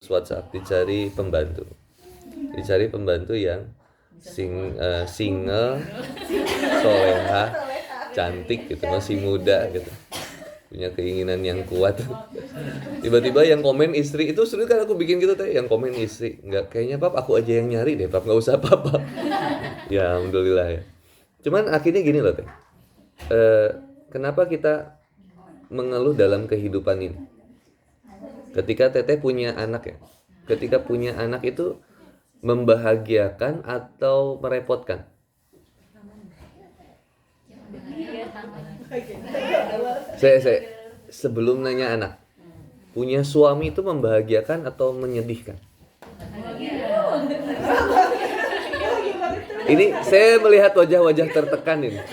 WhatsApp, dicari pembantu yang single, soleha, cantik gitu, masih muda gitu, punya keinginan yang kuat. Tiba-tiba yang komen istri, itu sering kan aku bikin gitu teh, yang komen istri, nggak, kayaknya pap aku aja yang nyari deh pap, nggak usah papa. Ya alhamdulillah ya. Cuman akhirnya gini loh teh, kenapa kita mengeluh dalam kehidupan ini? Ketika teteh punya anak ya, ketika punya anak itu membahagiakan atau merepotkan? Saya sebelum nanya anak, punya suami itu membahagiakan atau menyedihkan? Ini saya melihat wajah-wajah tertekan ini.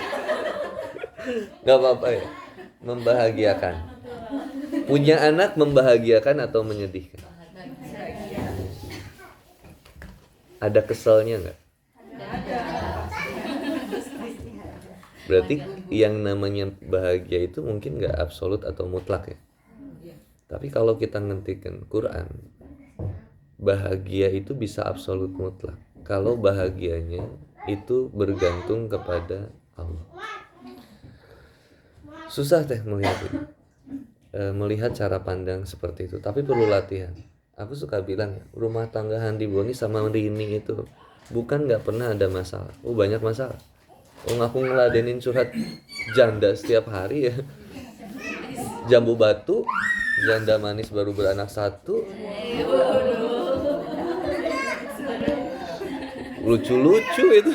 Gak apa-apa ya. Membahagiakan. Punya anak membahagiakan atau menyedihkan? Ada keselnya nggak? Berarti yang namanya bahagia itu mungkin nggak absolut atau mutlak ya. Tapi kalau kita ngentikan Quran, bahagia itu bisa absolut mutlak. Kalau bahagianya itu bergantung kepada Allah. Susah teh melihat itu. Melihat cara pandang seperti itu, tapi perlu latihan. Aku suka bilang rumah tangga Handi Boni sama Rini itu bukan nggak pernah ada masalah, banyak masalah. Aku ngeladenin surat janda setiap hari ya, jambu batu, janda manis baru beranak satu, lucu-lucu itu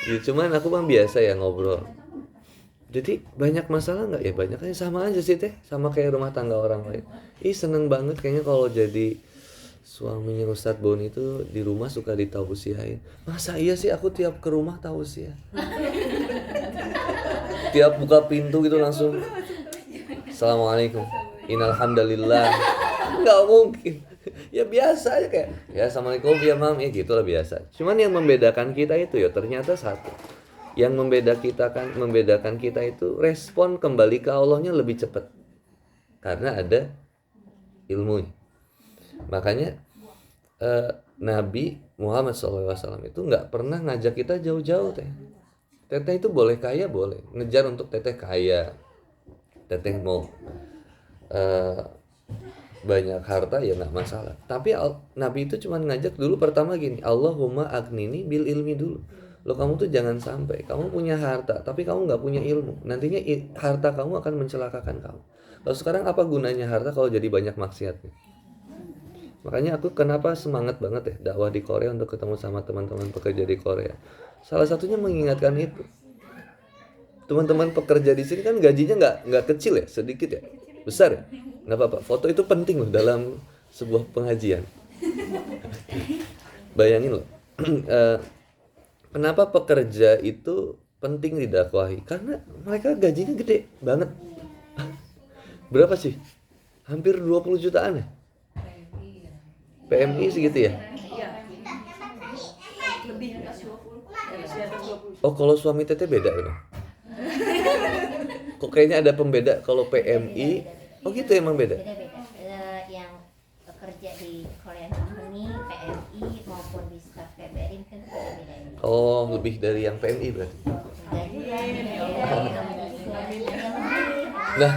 ya, cuman aku mah biasa ya ngobrol. Jadi banyak masalah nggak ya? Banyaknya sama aja sih teh, sama kayak rumah tangga orang lain. Seneng banget kayaknya kalau jadi suaminya Ustadz Boni itu di rumah suka ditausiahin. Masa iya sih aku tiap ke rumah tausiah? Tiap buka pintu gitu langsung Assalamualaikum, innalhamdulillah. Nggak mungkin. Ya biasa aja kayak ya assalamualaikum ya mam, ya gitulah biasa. Cuman yang membedakan kita itu ya ternyata satu. Yang membedakan kita itu respon kembali ke Allahnya lebih cepat karena ada ilmu. Makanya Nabi Muhammad SAW itu nggak pernah ngajak kita jauh-jauh teh. Teteh itu boleh kaya, boleh ngejar untuk teteh kaya, teteh mau banyak harta ya nggak masalah. Tapi Nabi itu cuma ngajak dulu pertama gini, Allahumma aghnini bil ilmi dulu. Lo kamu tuh jangan sampai kamu punya harta tapi kamu nggak punya ilmu, nantinya harta kamu akan mencelakakan kamu. Lalu sekarang apa gunanya harta kalau jadi banyak maksiatnya? Makanya aku kenapa semangat banget ya dakwah di Korea untuk ketemu sama teman-teman pekerja di Korea. Salah satunya mengingatkan itu. Teman-teman pekerja di sini kan gajinya nggak kecil ya, sedikit ya, besar ya. Nggak apa-apa, foto itu penting loh dalam sebuah pengajian. Bayangin loh. Kenapa pekerja itu penting didakwahi? Karena mereka gajinya gede banget. Berapa sih? Hampir 20 jutaan ya? PMI segitu ya? Oh, kalau suami teteh beda ya? Kok kayaknya ada pembeda kalau PMI? Oh gitu emang beda? Beda-beda. Yang kerja di Korean Company, PMI maupun di staff KBRI kan beda-beda. Oh, lebih dari yang PMI berarti? Nah,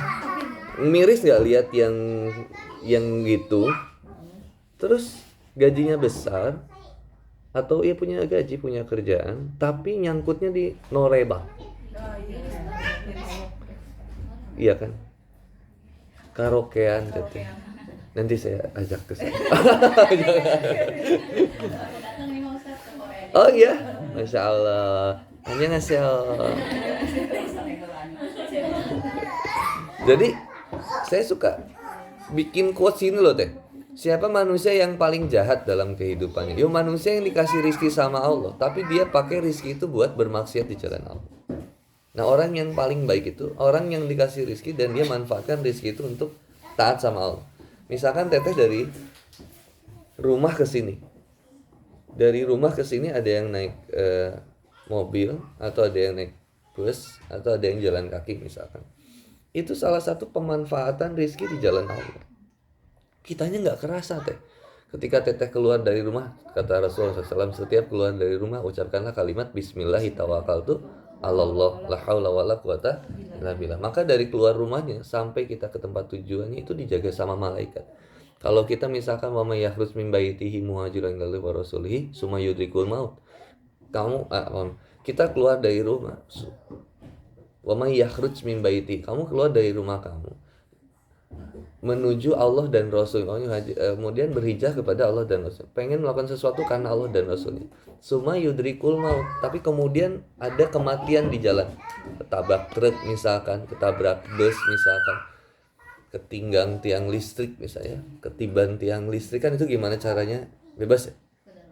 miris nggak lihat yang gitu? Terus gajinya besar atau ya punya gaji, punya kerjaan, tapi nyangkutnya di norebang. Iya kan? Karaokean teteh. Nanti saya ajak ke sana. Oh iya, Masya Allah. Annyeonghaseyo. Jadi saya suka bikin quotes ini loh teh. Siapa manusia yang paling jahat dalam kehidupannya? Yo manusia yang dikasih rizki sama Allah, tapi dia pakai rizki itu buat bermaksiat di jalan Allah. Nah orang yang paling baik itu orang yang dikasih rizki dan dia manfaatkan rizki itu untuk taat sama Allah. Misalkan teteh dari rumah ke sini, ada yang naik mobil atau ada yang naik bus atau ada yang jalan kaki misalkan. Itu salah satu pemanfaatan rizki di jalan Allah. kitanya nggak kerasa teh. Ketika teteh keluar dari rumah, kata Rasulullah SAW, setiap keluar dari rumah ucapkanlah kalimat Bismillahi tawakkaltu 'alallah la haula wala quwata illa billah. Maka dari keluar rumahnya sampai kita ke tempat tujuannya itu dijaga sama malaikat. Kalau kita misalkan wa may yakhruj min baitihi muhajiran ilallahi wa rasulihi summa yudrikul maut. Kita keluar dari rumah. Wa may yakhruj min baitihi, kamu keluar dari rumah kamu menuju Allah dan Rasul, kemudian berhijrah kepada Allah dan Rasul, pengen melakukan sesuatu karena Allah dan Rasulnya, summa yudrikul maut, tapi kemudian ada kematian di jalan, ketabrak truk misalkan, ketabrak bus misalkan, ketinggang tiang listrik misalnya, ketiban tiang listrik, kan itu gimana caranya? Bebas ya?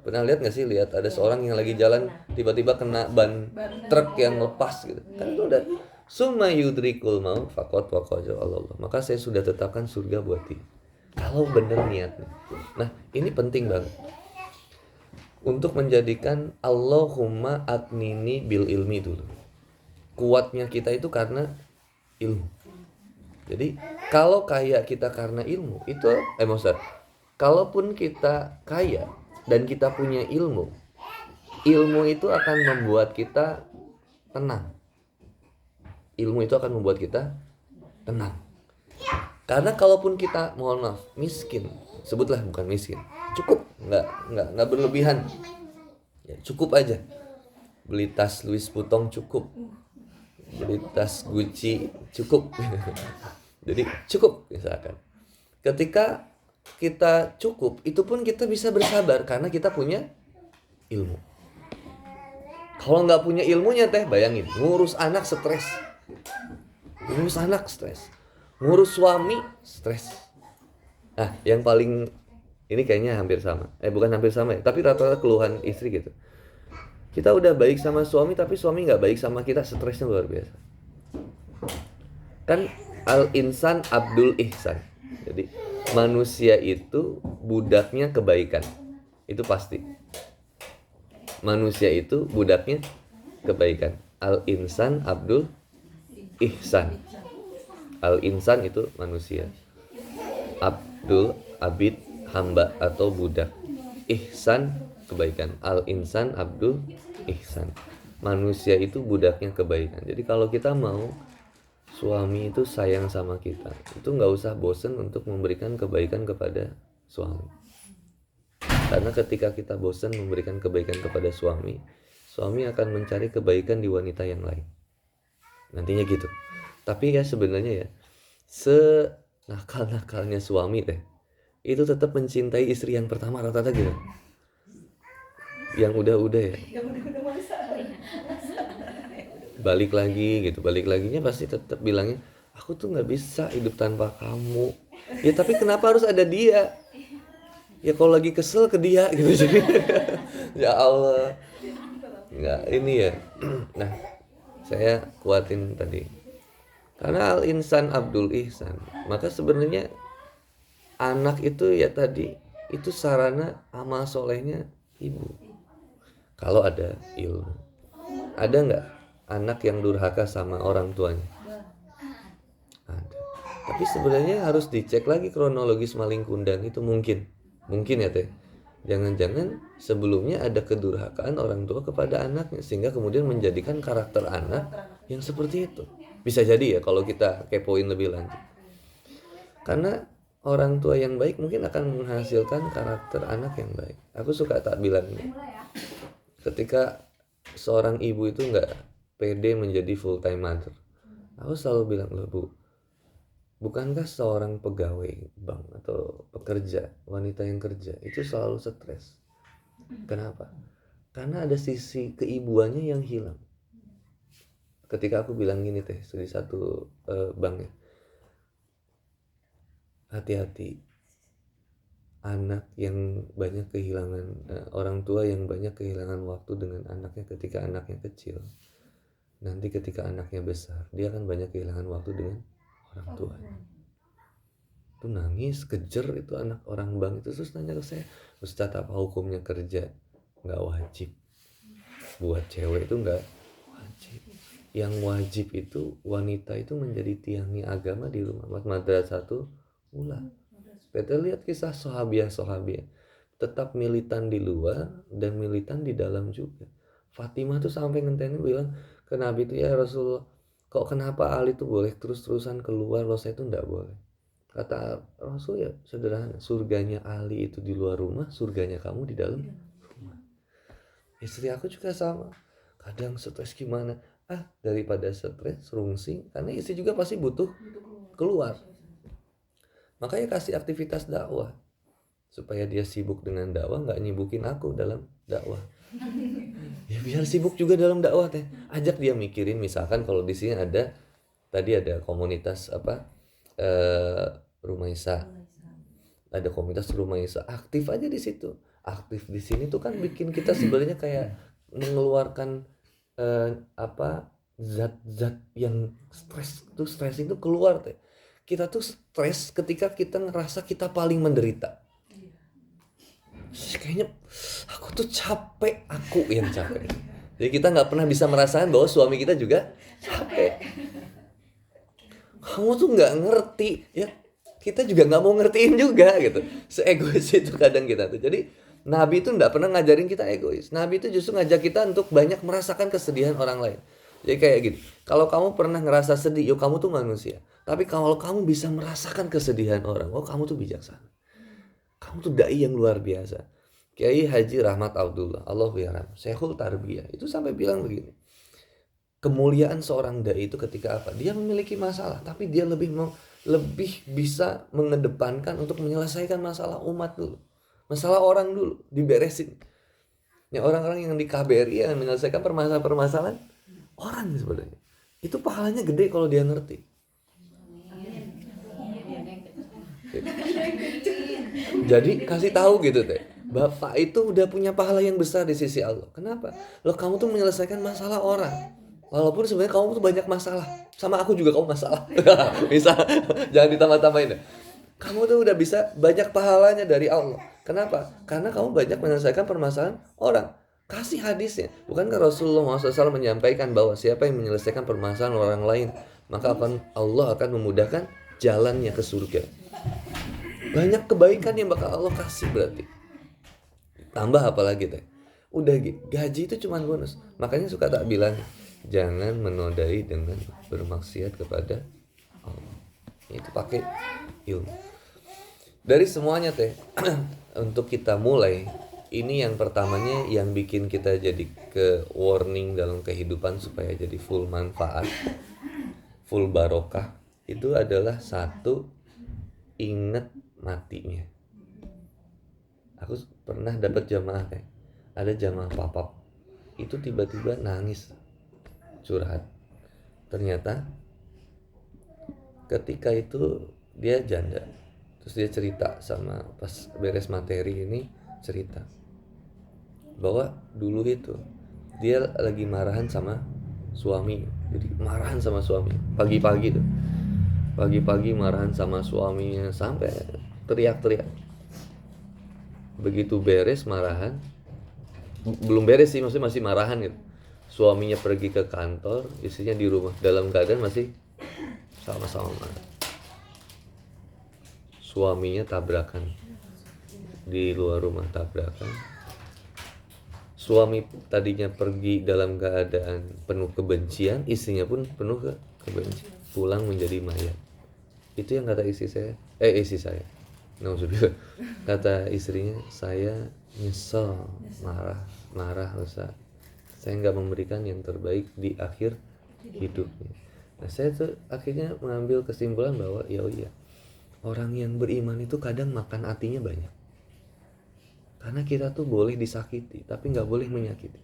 Pernah lihat nggak sih, lihat ada seorang yang lagi jalan tiba-tiba kena ban truk yang lepas gitu, kan itu udah summa yudrikul maut faqad waqa'a Allah. Maka saya sudah tetapkan surga buat dia. Kalau benar niatnya. Nah, ini penting banget. Untuk menjadikan Allahumma atnini bil ilmi dulu. Kuatnya kita itu karena ilmu. Jadi, kalau kaya kita karena ilmu, itu kalaupun kita kaya dan kita punya ilmu, ilmu itu akan membuat kita tenang. Ilmu itu akan membuat kita tenang. Karena kalaupun kita, mohon maaf, miskin, sebutlah bukan miskin, cukup, nggak berlebihan, ya, cukup aja. Beli tas Louis Vuitton cukup, beli tas Gucci cukup. Jadi cukup misalkan. Ketika kita cukup, itu pun kita bisa bersabar karena kita punya ilmu. Kalau nggak punya ilmunya teh, bayangin, ngurus anak stres. Ngurus anak stres, ngurus suami stres. Nah, yang paling ini kayaknya hampir sama. Bukan hampir sama ya, tapi rata-rata keluhan istri gitu. Kita udah baik sama suami, tapi suami nggak baik sama kita, stresnya luar biasa. Kan al-insan abdul ihsan. Jadi manusia itu budaknya kebaikan. Itu pasti. Manusia itu budaknya kebaikan. Al-insan abdul ihsan. Al-insan itu manusia. Abdul, abid, hamba atau budak. Ihsan, kebaikan. Al-insan abdul ihsan. Manusia itu budaknya kebaikan. Jadi kalau kita mau suami itu sayang sama kita, itu nggak usah bosen untuk memberikan kebaikan kepada suami. Karena ketika kita bosen memberikan kebaikan kepada suami, suami akan mencari kebaikan di wanita yang lain. Nantinya gitu. Tapi ya sebenarnya ya, senakal-nakalnya suami deh, itu tetap mencintai istri yang pertama rata-rata gitu. Yang udah ya. Balik lagi gitu, balik laginya pasti tetap bilangnya, aku tuh nggak bisa hidup tanpa kamu. Ya tapi kenapa harus ada dia? Ya kalau lagi kesel ke dia gitu jadi. Ya Allah. Nggak ini ya. Nah, saya kuatin tadi. Karena al-insan abdul ihsan, maka sebenarnya anak itu ya tadi itu sarana amal solehnya ibu. Kalau ada ilmu. Ada nggak anak yang durhaka sama orang tuanya? Ada. Tapi sebenarnya harus dicek lagi kronologis maling kundang itu mungkin ya teh. Jangan-jangan sebelumnya ada kedurhakaan orang tua kepada anaknya sehingga kemudian menjadikan karakter anak yang seperti itu. Bisa jadi ya kalau kita kepoin lebih lanjut. Karena orang tua yang baik mungkin akan menghasilkan karakter anak yang baik. Aku suka tak bilang ini. Ketika seorang ibu itu nggak pede menjadi full time mother, aku selalu bilang, loh Bu, bukankah seorang pegawai bank atau pekerja, wanita yang kerja itu selalu stres? Kenapa? Karena ada sisi keibuannya yang hilang. Ketika aku bilang gini teh, di satu bank ya, hati-hati anak yang banyak kehilangan, orang tua yang banyak kehilangan waktu dengan anaknya ketika anaknya kecil. Nanti ketika anaknya besar, dia akan banyak kehilangan waktu dengan orang tuanya. Itu nangis, kejer itu anak orang bank itu, terus nanya ke saya, Ustadz apa hukumnya kerja? Nggak wajib. Buat cewek itu nggak wajib. Yang wajib itu wanita itu menjadi tiangnya agama di rumah. Madrasatul ula. Teteh lihat kisah sahabiah tetap militan di luar dan militan di dalam juga. Fatimah tuh sampai ngenteni bilang ke Nabi itu, ya Rasulullah, kok kenapa Ali tuh boleh terus-terusan keluar, lo saya tuh enggak boleh. Kata Rasul, ya sederhana, surganya Ali itu di luar rumah, surganya kamu di dalam rumah. Istri aku juga sama, kadang stres gimana, daripada stres rungsing, karena istri juga pasti butuh keluar. Makanya kasih aktivitas dakwah supaya dia sibuk dengan dakwah, nggak nyibukin aku dalam dakwah. Ya biar sibuk juga dalam dakwah teh. Ajak dia mikirin, misalkan kalau di sini ada tadi ada komunitas Rumah Isa. Ada komunitas Rumah Isa, aktif aja di situ. Aktif di sini tuh kan bikin kita sebenarnya kayak mengeluarkan zat-zat yang stres itu keluar teh. Kita tuh stres ketika kita ngerasa kita paling menderita. Kayaknya aku tuh capek, aku yang capek. Jadi kita nggak pernah bisa merasakan bahwa suami kita juga capek. Kamu tuh nggak ngerti, ya kita juga nggak mau ngertiin juga gitu. Seegois itu kadang kita tuh. Jadi Nabi itu nggak pernah ngajarin kita egois. Nabi itu justru ngajak kita untuk banyak merasakan kesedihan orang lain. Jadi kayak gitu. Kalau kamu pernah ngerasa sedih, yuk kamu tuh manusia. Tapi kalau kamu bisa merasakan kesedihan orang, kamu tuh bijaksana. Kamu tuh dai yang luar biasa. Kiai Haji Rahmat Abdullah, Allahu yarham, Syekhul Tarbiyah, itu sampai bilang begini. Kemuliaan seorang dai itu ketika apa? Dia memiliki masalah, tapi dia lebih bisa mengedepankan untuk menyelesaikan masalah umat dulu. Masalah orang dulu, diberesin. Ya, orang-orang yang di KBRI yang menyelesaikan permasalahan orang sebenarnya. Itu pahalanya gede kalau dia ngerti. Jadi kasih tahu gitu teh, Bapak itu udah punya pahala yang besar di sisi Allah. Kenapa? Loh, kamu tuh menyelesaikan masalah orang. Walaupun sebenarnya kamu tuh banyak masalah. Sama aku juga kamu masalah. Bisa, jangan ditambah-tambahin. Kamu tuh udah bisa banyak pahalanya dari Allah. Kenapa? Karena kamu banyak menyelesaikan permasalahan orang. Kasih hadisnya. Bukankah Rasulullah SAW menyampaikan bahwa siapa yang menyelesaikan permasalahan orang lain, maka Allah akan memudahkan jalannya ke surga. Banyak kebaikan yang bakal Allah kasih berarti. Tambah apalagi teh? Udah gaji itu cuma bonus. Makanya suka tak bilang, jangan menodai dengan bermaksiat kepada Allah. Itu pakai ilmu. Dari semuanya teh, untuk kita mulai, ini yang pertamanya yang bikin kita jadi ke warning dalam kehidupan supaya jadi full manfaat, full barokah, itu adalah satu, ingat matinya. Aku pernah dapat jamaah teh, ada jamaah papap, itu tiba-tiba nangis, curhat. Ternyata ketika itu dia janda, terus dia cerita sama, pas beres materi ini cerita bahwa dulu itu dia lagi marahan sama suami. Jadi marahan sama suami pagi-pagi tuh, pagi-pagi marahan sama suaminya sampai teriak-teriak. Begitu beres marahan, belum beres sih, maksudnya masih marahan gitu, suaminya pergi ke kantor, istrinya di rumah dalam keadaan masih sama-sama marah. Suaminya tabrakan di luar rumah, tabrakan. Suami tadinya pergi dalam keadaan penuh kebencian, istrinya pun penuh kebencian, pulang menjadi mayat. Itu yang kata istri saya, nauzubillah, kata istrinya, saya nyesel, marah Ustaz, saya nggak memberikan yang terbaik di akhir hidupnya. Nah, saya tuh akhirnya mengambil kesimpulan bahwa iya, orang yang beriman itu kadang makan hatinya banyak. Karena kita tuh boleh disakiti, tapi nggak boleh menyakiti.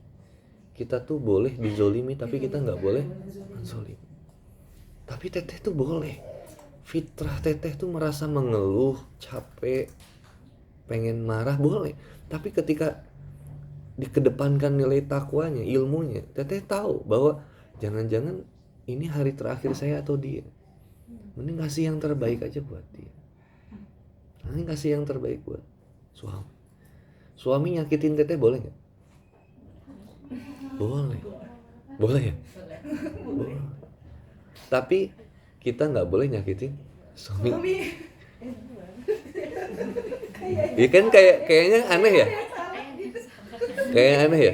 Kita tuh boleh dizolimi, tapi kita nggak boleh menzolimi. Tapi teteh tuh boleh. Fitrah teteh tuh merasa mengeluh, capek, pengen marah, boleh. Tapi ketika dikedepankan nilai takwanya, ilmunya, teteh tahu bahwa jangan-jangan ini hari terakhir saya atau dia. Mending kasih yang terbaik aja buat dia. Mending kasih yang terbaik buat suami. Suami nyakitin teteh boleh nggak? Boleh ya? Boleh. Tapi kita nggak boleh nyakitin suami. Ya kan kayaknya aneh ya. Kayaknya aneh ya.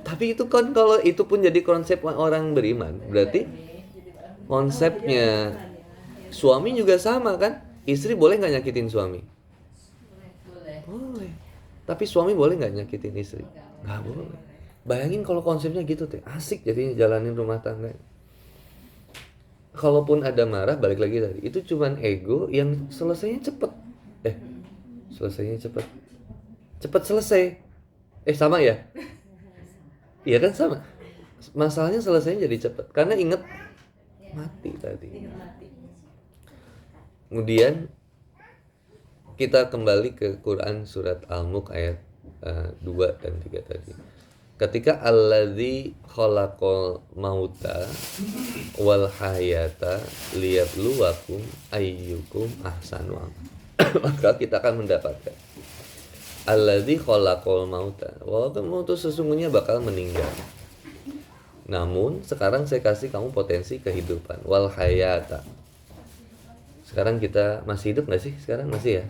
Tapi itu kan kalau itu pun jadi konsep orang beriman, berarti konsepnya suami juga sama kan? Istri boleh nggak nyakitin suami? Boleh. Tapi suami boleh nggak nyakitin istri? Nggak boleh. Bayangin kalau konsepnya gitu teh, asik jadinya jalanin rumah tangga. Kalaupun ada marah, balik lagi tadi, itu cuman ego yang selesainya cepet. Selesainya cepet. Cepet selesai. Sama ya? Iya kan sama. Masalahnya selesainya jadi cepet. Karena inget mati tadi. Kemudian kita kembali ke Quran surat Al-Mulk ayat 2 dan 3 tadi. Ketika alladzi khalaqal mauta wal hayata liyabluwakum ayyukum ahsanu amala. Maka kita akan mendapatkan alladzi khalaqal mauta. Walaupun mau itu sesungguhnya bakal meninggal. Namun sekarang saya kasih kamu potensi kehidupan wal hayata. Sekarang kita masih hidup nggak sih? Sekarang masih ya?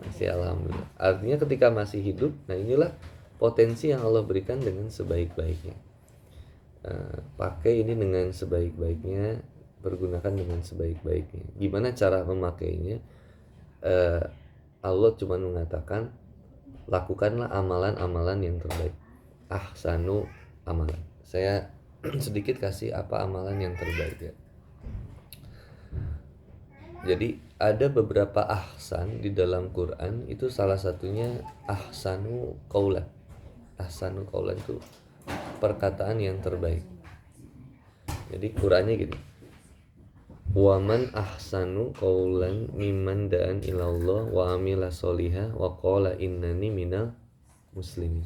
Masih, alhamdulillah. Artinya ketika masih hidup, nah inilah potensi yang Allah berikan dengan sebaik-baiknya. Pakai ini dengan sebaik-baiknya, pergunakan dengan sebaik-baiknya. Gimana cara memakainya? Allah cuma mengatakan lakukanlah amalan-amalan yang terbaik. Ahsanu amalan. Saya sedikit kasih apa amalan yang terbaik ya. Jadi ada beberapa ahsan di dalam Quran, itu salah satunya ahsanu qaulan. Ahsanu qaulan itu perkataan yang terbaik. Jadi Qurannya gini. Wa man ahsanu qaulan mimman da'an ilallah wa amila sholiha wa qala innani minal muslimin.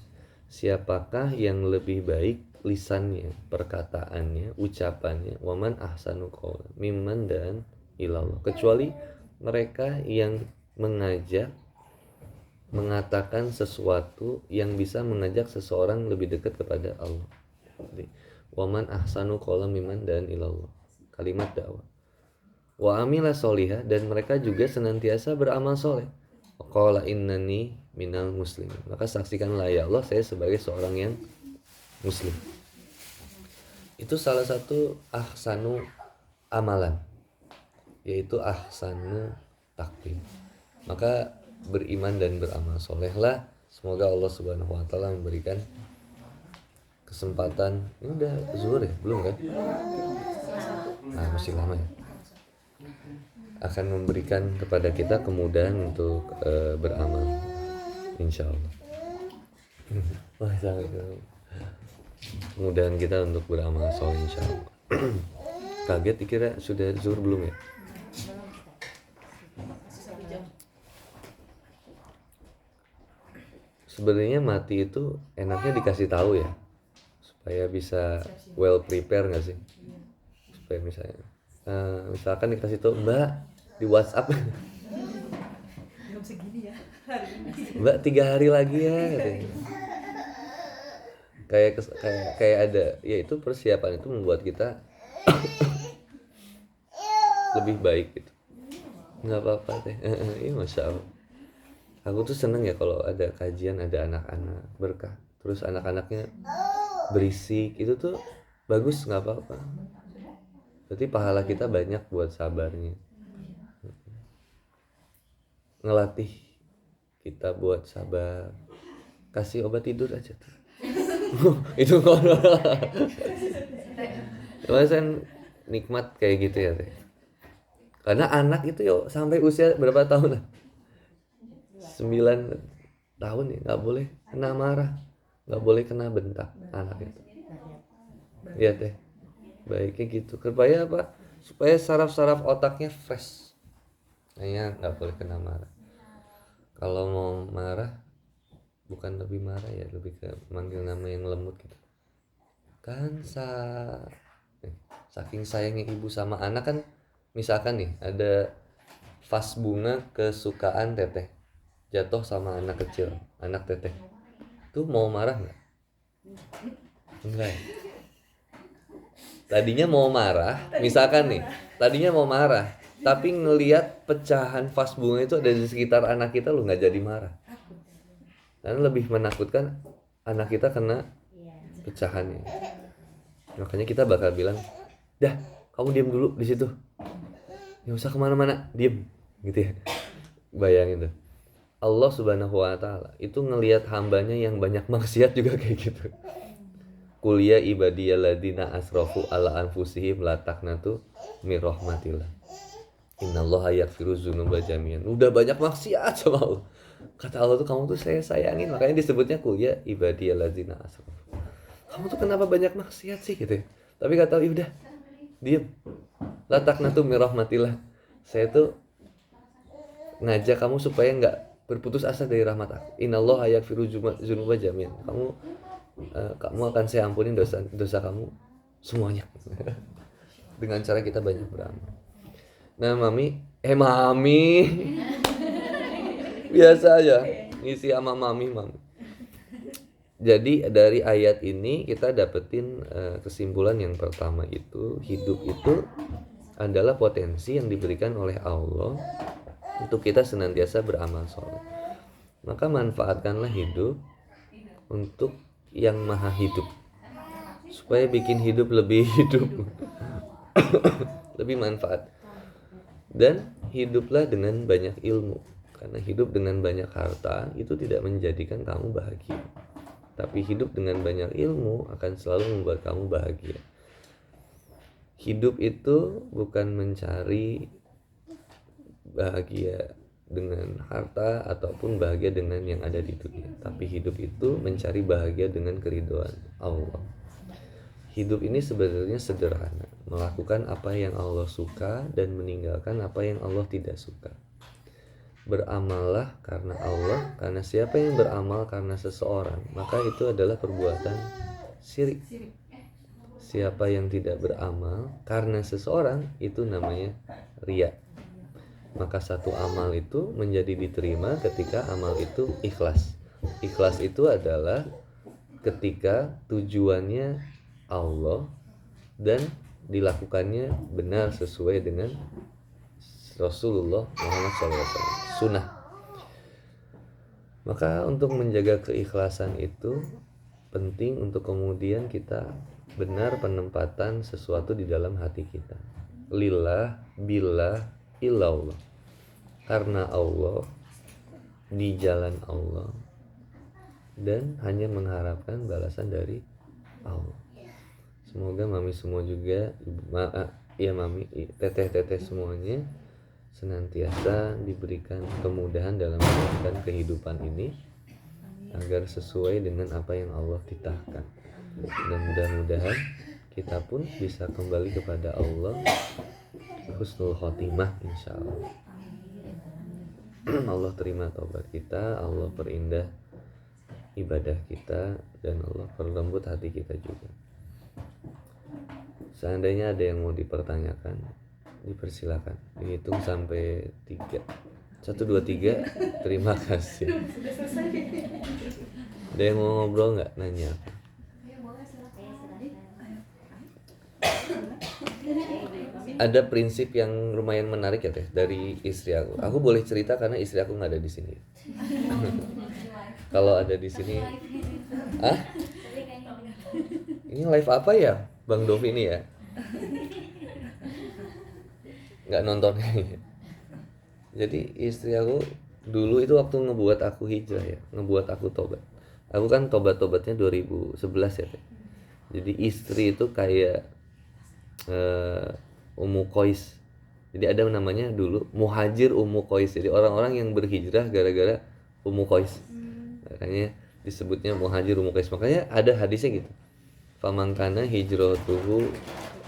Siapakah yang lebih baik lisannya, perkataannya, ucapannya, wa man ahsanu qaulan mimman da'an ilallah, kecuali mereka yang mengajak, mengatakan sesuatu yang bisa mengajak seseorang lebih dekat kepada Allah. Waman ahsanu qawlan mimman da'an ilallah, kalimat dakwah. Wa amila sholihah, dan mereka juga senantiasa beramal soleh. Qala innani minal muslimin, maka saksikanlah ya Allah, saya sebagai seorang yang muslim. Itu salah satu ahsanu amalan, yaitu ahsanu taklim. Maka beriman dan beramal solehlah. Semoga Allah Subhanahu wa taala memberikan kesempatan. Ini udah zuhur ya? Belum kan? Masih lama ya. Akan memberikan kepada kita kemudahan untuk beramal, insyaallah. Kemudahan kita untuk beramal soleh, insyaallah. Kaget dikira sudah zuhur belum ya? Sebenarnya mati itu enaknya dikasih tahu ya, supaya bisa well prepare nggak sih? Supaya misalnya, misalkan dikasih tahu Mbak di WhatsApp, Mbak 3 hari lagi ya, katanya. Kayak ada, ya itu persiapan itu membuat kita lebih baik gitu. Nggak apa-apa teh, iya masya Allah. Aku tuh seneng ya kalau ada kajian, ada anak-anak berkah, terus anak-anaknya berisik, itu tuh bagus, nggak apa-apa. Berarti pahala kita banyak buat sabarnya, ngelatih kita buat sabar. Kasih obat tidur aja tuh. Itu kalau kan nikmat kayak gitu ya teh. Karena anak itu yo sampai usia berapa tahun lah? 9 tahun ya, nggak boleh kena marah, nggak boleh kena bentak anak itu. Iya teh, baiknya gitu. Supaya apa? Supaya saraf-saraf otaknya fresh. Kayaknya nggak boleh kena marah. Kalau mau marah, bukan lebih marah ya, lebih ke manggil nama yang lembut gitu. Kan saking sayangnya ibu sama anak kan, misalkan nih ada vas bunga kesukaan teteh jatuh sama anak kecil, anak teteh, tuh mau marah nggak? Enggak. Tadinya mau marah, misalkan nih, tadinya mau marah, Tapi ngelihat pecahan vas bunga itu ada di sekitar anak kita, lu nggak jadi marah. Karena lebih menakutkan anak kita kena pecahannya. Makanya kita bakal bilang, dah kamu diam dulu di situ, nggak usah kemana-mana, diem gitu ya. Bayangin tuh, Allah Subhanahu Wa Taala itu ngelihat hambanya yang banyak maksiat juga kayak gitu. Qul ya ibadiyalladzina asrafu ala anfusihim la taqnatu mir rahmatillah. Innallaha yaghfiru dzunuba jami'an. Udah banyak maksiat sama Allah. Kata Allah tuh, kamu tuh saya sayangin, makanya disebutnya qul ya ibadiyalladzina asrafu. Kamu tuh kenapa banyak maksiat sih gitu ya. Tapi kata Allah, udah diem. La taqnatu mir rahmatillah. Saya tuh ngajak kamu supaya enggak berputus asa dari rahmat aku. Innallaha yaghfiru dzunuba jami'an. Kamu akan saya ampunin dosa kamu semuanya. Dengan cara kita banyak beramal. Nah mami biasa aja ngisi sama mami. Jadi dari ayat ini kita dapetin kesimpulan yang pertama itu, hidup itu adalah potensi yang diberikan oleh Allah untuk kita senantiasa beramal soleh. Maka manfaatkanlah hidup untuk yang maha hidup, supaya bikin hidup lebih hidup lebih manfaat. Dan hiduplah dengan banyak ilmu, karena hidup dengan banyak harta itu tidak menjadikan kamu bahagia. Tapi hidup dengan banyak ilmu akan selalu membuat kamu bahagia. Hidup itu bukan mencari bahagia dengan harta ataupun bahagia dengan yang ada di dunia. Tapi hidup itu mencari bahagia dengan keridhaan Allah. Hidup ini sebenarnya sederhana, melakukan apa yang Allah suka dan meninggalkan apa yang Allah tidak suka. Beramallah karena Allah, karena siapa yang beramal karena seseorang, maka itu adalah perbuatan syirik. Siapa yang tidak beramal karena seseorang, itu namanya riya. Maka satu amal itu menjadi diterima ketika amal itu ikhlas. Ikhlas itu adalah ketika tujuannya Allah dan dilakukannya benar sesuai dengan Rasulullah Muhammad SAW, sunnah. Maka untuk menjaga keikhlasan itu penting untuk kemudian kita benar penempatan sesuatu di dalam hati kita. Lillah, billah, illallah. Karena Allah, di jalan Allah, dan hanya mengharapkan balasan dari Allah. Semoga mami semua juga, mami, teteh-teteh semuanya senantiasa diberikan kemudahan dalam menjalankan kehidupan ini agar sesuai dengan apa yang Allah titahkan. Dan mudah-mudahan kita pun bisa kembali kepada Allah husnul khotimah insyaallah. Allah terima taubat kita, Allah perindah ibadah kita, dan Allah perlembut hati kita juga. Seandainya ada yang mau dipertanyakan, dipersilakan. Dihitung sampai 3. 1, 2, 3. Terima kasih. Ada yang mau ngobrol nggak? Nanya apa? Ada prinsip yang lumayan menarik ya teh dari istri aku. Aku boleh cerita karena istri aku nggak ada di sini. Kalau ada di sini, ini live apa ya, Bang Dovi ini ya? Nggak nonton. Jadi istri aku dulu itu waktu ngebuat aku hijrah ya, ngebuat aku tobat. Aku kan tobatnya 2011 ya teh. Jadi istri itu kayak Ummu Qais. Jadi ada namanya dulu muhajir Ummu Qais. Jadi orang-orang yang berhijrah gara-gara Ummu Qais. Makanya disebutnya muhajir Ummu Qais. Makanya ada hadisnya gitu. Famangkana hijratuhu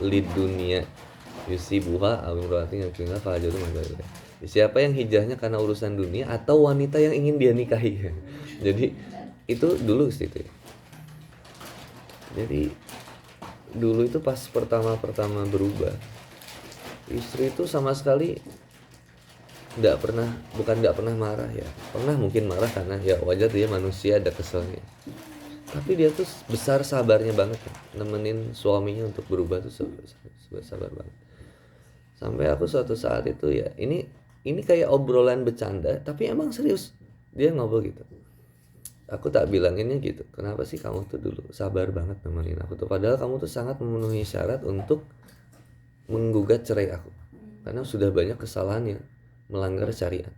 lidunya yusibuha aw imra'atin yakuna fahajatu mangkana. Siapa yang hijrahnya karena urusan dunia atau wanita yang ingin dia nikahi. Jadi itu dulu sih itu. Jadi dulu itu pas pertama berubah, istri itu sama sekali bukan nggak pernah marah ya, pernah mungkin marah karena ya wajar, dia manusia, ada keselnya, tapi dia tuh besar sabarnya banget ya, nemenin suaminya untuk berubah tuh sabar banget. Sampai aku suatu saat itu ya, ini kayak obrolan bercanda, tapi emang serius. Dia ngobrol gitu. Aku tak bilanginnya gitu. Kenapa sih kamu tuh dulu sabar banget nemenin aku tuh? Padahal kamu tuh sangat memenuhi syarat untuk menggugat cerai aku. Karena sudah banyak kesalahan yang melanggar syariat.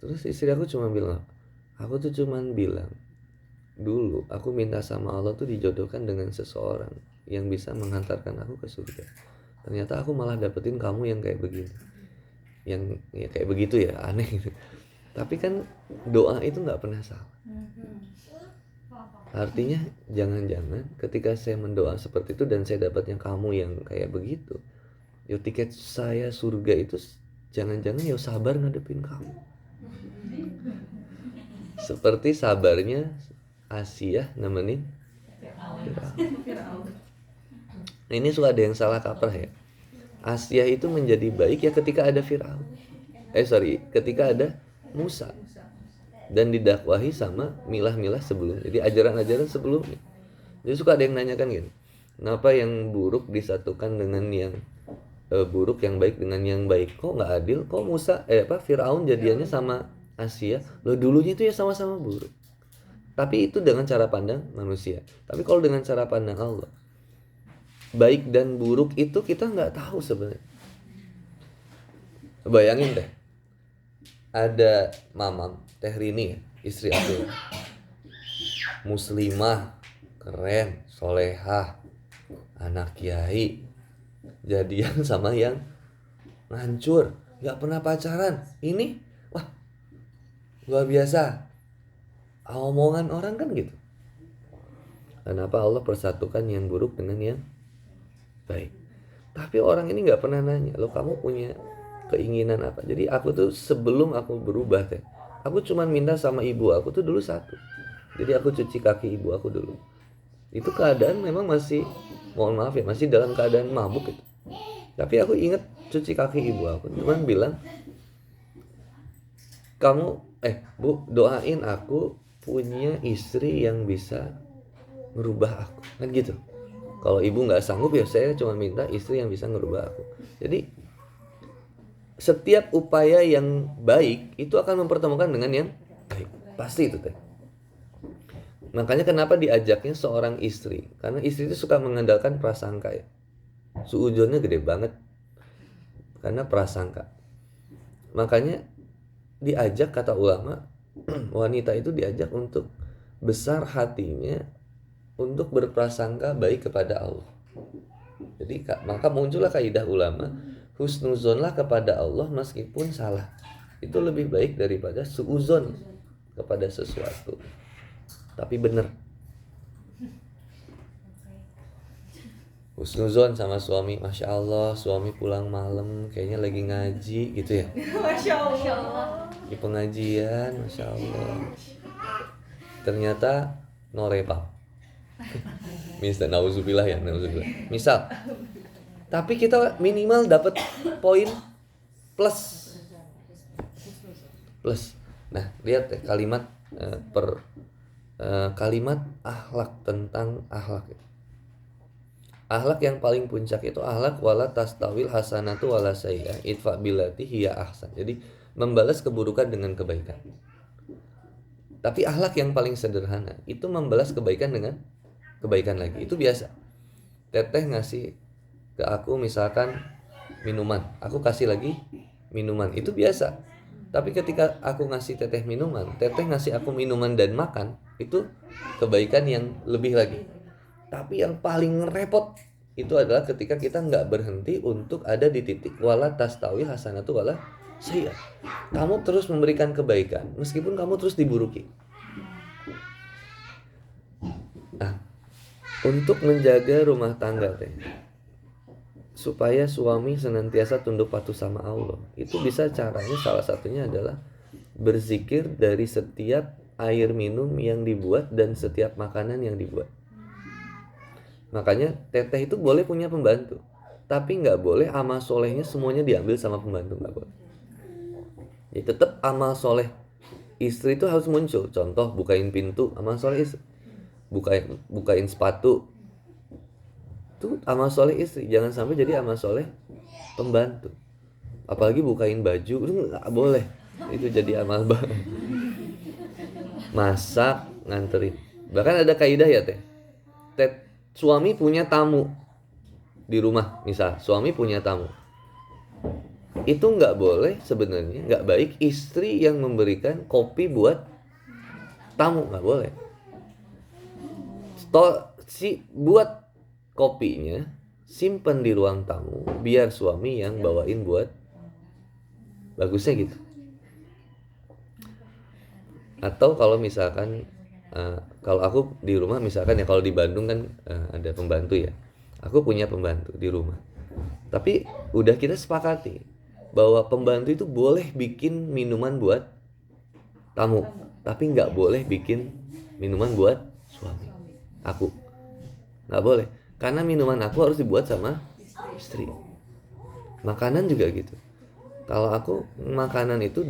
Terus istri aku cuma bilang, aku tuh cuma bilang, dulu aku minta sama Allah tuh dijodohkan dengan seseorang yang bisa menghantarkan aku ke surga. Ternyata aku malah dapetin kamu yang kayak begini. Yang ya kayak begitu ya, aneh gitu. Tapi kan doa itu nggak pernah salah. Artinya jangan-jangan ketika saya mendoa seperti itu dan saya dapatnya kamu yang kayak begitu, yo tiket saya surga itu jangan-jangan ya sabar ngadepin kamu. Seperti sabarnya Asia nemenin Firaun. Ini suka ada yang salah kaprah ya. Asia itu menjadi baik ya ketika ada Firaun. Ketika ada Musa dan didakwahi sama milah-milah sebelumnya. Jadi ajaran-ajaran sebelumnya. Jadi suka ada yang nanyakan gitu, kenapa yang buruk disatukan dengan yang buruk, yang baik dengan yang baik? Kok nggak adil? Kok Firaun jadiannya sama Asia? Loh dulunya itu ya sama-sama buruk. Tapi itu dengan cara pandang manusia. Tapi kalau dengan cara pandang Allah, baik dan buruk itu kita nggak tahu sebenarnya. Bayangin deh, ada Mamam, Teh Rini ya, istri aku, muslimah, keren, solehah, anak kiai, jadian sama yang ngancur, nggak pernah pacaran. Ini, wah, luar biasa. Omongan orang kan gitu. Kenapa Allah persatukan yang buruk dengan yang baik? Tapi orang ini nggak pernah nanya, lo kamu punya keinginan apa? Jadi aku tuh sebelum aku berubah teh, aku cuma minta sama ibu aku tuh dulu satu. Jadi aku cuci kaki ibu aku dulu. Itu keadaan memang masih, mohon maaf ya, masih dalam keadaan mabuk itu. Tapi aku ingat cuci kaki ibu aku, cuman bilang, kamu Bu, doain aku punya istri yang bisa merubah aku, kan gitu. Kalau ibu nggak sanggup ya saya cuma minta istri yang bisa ngerubah aku. Jadi setiap upaya yang baik itu akan mempertemukan dengan yang baik, pasti itu teh. Makanya kenapa diajaknya seorang istri, karena istri itu suka mengandalkan prasangka ya. Suudzonnya gede banget karena prasangka. Makanya diajak, kata ulama, wanita itu diajak untuk besar hatinya untuk berprasangka baik kepada Allah. Jadi maka muncullah kaidah ulama, husnuzonlah kepada Allah meskipun salah. Itu lebih baik daripada suuzon kepada sesuatu tapi benar. Husnuzon sama suami, Masya Allah suami pulang malam kayaknya lagi ngaji gitu ya. Masya Allah. Di pengajian, Masya Allah. Ternyata norepap. Nauzubillah ya, nauzubillah. Misal, tapi kita minimal dapat poin plus. Nah, lihat ya, kalimat kalimat akhlak, tentang akhlak. Akhlak yang paling puncak itu akhlak wala tastawil hasanatu wala sayyi'ah idfa billati hiya ahsan. Jadi membalas keburukan dengan kebaikan. Tapi akhlak yang paling sederhana itu membalas kebaikan dengan kebaikan lagi. Itu biasa. Teteh ngasih ke aku misalkan minuman, aku kasih lagi minuman, itu biasa. Tapi ketika aku ngasih teteh minuman, teteh ngasih aku minuman dan makan, itu kebaikan yang lebih lagi. Tapi yang paling repot itu adalah ketika kita nggak berhenti untuk ada di titik wala tastawi hasanatu wala sayyi'ah. Kamu terus memberikan kebaikan meskipun kamu terus diburuki. Nah, untuk menjaga rumah tangga teh, supaya suami senantiasa tunduk patuh sama Allah, itu bisa caranya salah satunya adalah berzikir dari setiap air minum yang dibuat dan setiap makanan yang dibuat. Makanya teteh itu boleh punya pembantu, tapi nggak boleh amal solehnya semuanya diambil sama pembantu, nggak boleh. Jadi tetap amal soleh istri itu harus muncul. Contoh, bukain pintu, amal soleh istri. Bukain sepatu, Itu amal soleh istri, jangan sampai jadi amal soleh pembantu. Apalagi bukain baju, itu nggak boleh. Itu jadi amal masak, nganterin. Bahkan ada kaidah ya teh. Suami punya tamu di rumah, misal suami punya tamu. Itu nggak boleh sebenarnya, nggak baik istri yang memberikan kopi buat tamu, nggak boleh. Buat kopinya simpen di ruang tamu, biar suami yang bawain buat, bagusnya gitu. Atau kalau misalkan kalau aku di rumah misalkan ya, kalau di Bandung kan ada pembantu ya, aku punya pembantu di rumah, tapi udah kita sepakati bahwa pembantu itu boleh bikin minuman buat tamu, tapi nggak boleh bikin minuman buat suami aku, nggak boleh, karena minuman aku harus dibuat sama istri. Makanan juga gitu. Kalau aku makanan itu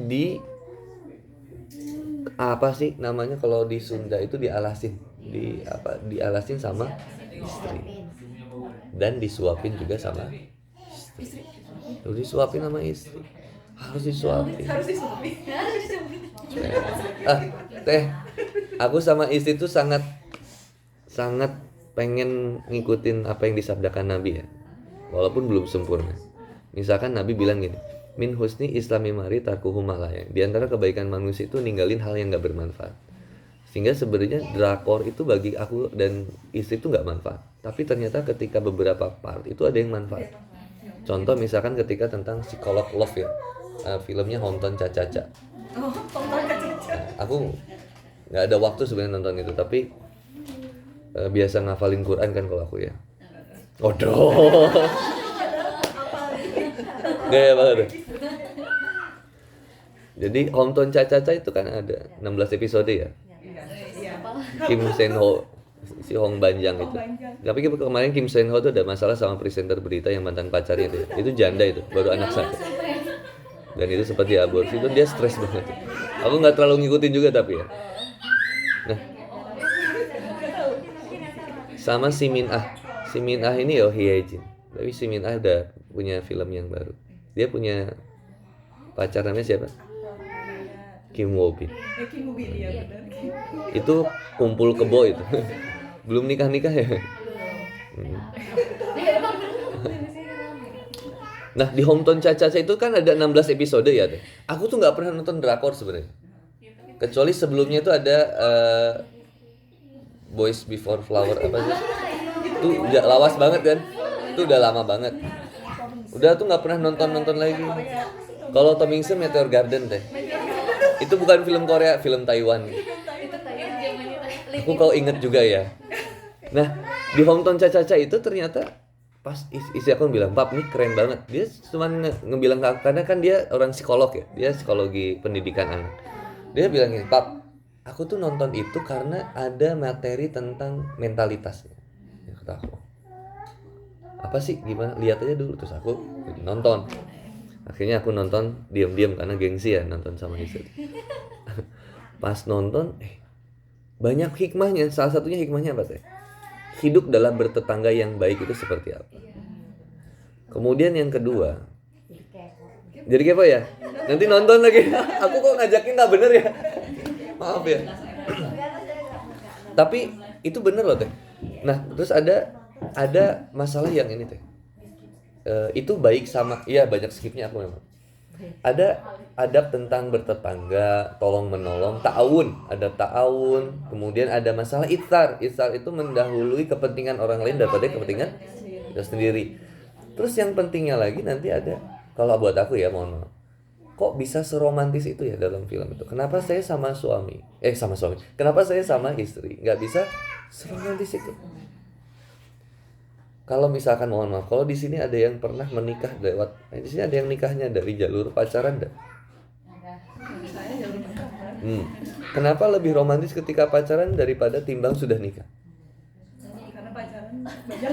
apa sih namanya kalau di Sunda itu dialasin, dialasin sama istri dan disuapin juga sama istri. Disuapin sama istri, harus disuapin. Teh, aku sama istri tuh sangat pengen ngikutin apa yang disabdakan Nabi ya, walaupun belum sempurna. Misalkan Nabi bilang gini, min husni islami mari tarkuhu malaya. Di antara kebaikan manusia itu ninggalin hal yang gak bermanfaat. Sehingga sebenarnya drakor itu bagi aku dan istri itu gak manfaat, tapi ternyata ketika beberapa part itu ada yang manfaat. Contoh misalkan ketika tentang psikolog love ya, filmnya Hometown Cha-Cha-Cha. Aku gak ada waktu sebenarnya nonton itu, tapi biasa ngafalin Quran kan kalau aku ya. Waduh. Gaya banget tuh. Jadi Hometown Cha-Cha-Cha itu kan ada 16 episode ya. Kim Sen Ho, si Hong Banjang itu. Tapi kemarin Kim Sen Ho tuh ada masalah sama presenter berita yang mantan pacarnya itu. Itu janda itu, baru anak satu. Dan itu seperti aborsi, itu dia stres banget. Aku nggak terlalu ngikutin juga tapi ya. Nah, sama si Min Ah ini Hye Jin. Tapi si Min Ah udah punya film yang baru. Dia punya pacar namanya siapa? Kim Woo Bin. Iya benar. Itu kumpul kebo itu. Belum nikah ya. Nah di Hometown Cha-Cha-Cha itu kan ada 16 episode ya teh. Aku tuh nggak pernah nonton drakor sebenarnya. Kecuali sebelumnya itu ada Boys Before Flower apa sih? Itu udah lawas banget kan? Itu udah lama banget. Udah tuh nggak pernah nonton lagi. Kalau Tom Hanks Meteor Garden teh. Itu bukan film Korea, film Taiwan. Aku kalau inget juga ya. Nah di Hometown Cha-Cha-Cha itu ternyata pas istri aku bilang, "Pap, ini keren banget." Dia cuma ngebilang ke aku, karena kan dia orang psikolog ya, dia psikologi pendidikan anak. Dia bilang gini, "Pap, aku tuh nonton itu karena ada materi tentang mentalitasnya." Ya kata aku, "Apa sih, gimana? Lihat aja dulu." Terus aku nonton. Akhirnya aku nonton diam-diam karena gengsi ya nonton sama istri. Pas nonton, banyak hikmahnya. Salah satunya hikmahnya apa teh? Hidup dalam bertetangga yang baik itu seperti apa. Kemudian yang kedua, jadi kepo ya? Nanti nonton lagi. Aku kok ngajakin nggak bener ya? Maaf ya. Tapi itu bener loh teh. Nah terus ada masalah yang ini teh. Itu baik sama, iya banyak skipnya aku memang. Ada adab tentang bertetangga, tolong menolong, ada ta'awun, kemudian ada masalah itsar itu mendahului kepentingan orang lain daripada kepentingan kita sendiri. Terus yang pentingnya lagi nanti ada, kalau buat aku ya mohon maaf, kok bisa seromantis itu ya dalam film itu? Kenapa saya sama suami, kenapa saya sama istri nggak bisa seromantis itu? Kalau misalkan mohon maaf, kalau di sini ada yang pernah menikah di sini ada yang nikahnya dari jalur pacaran enggak? Kenapa lebih romantis ketika pacaran daripada timbang sudah nikah? Karena pacaran banyak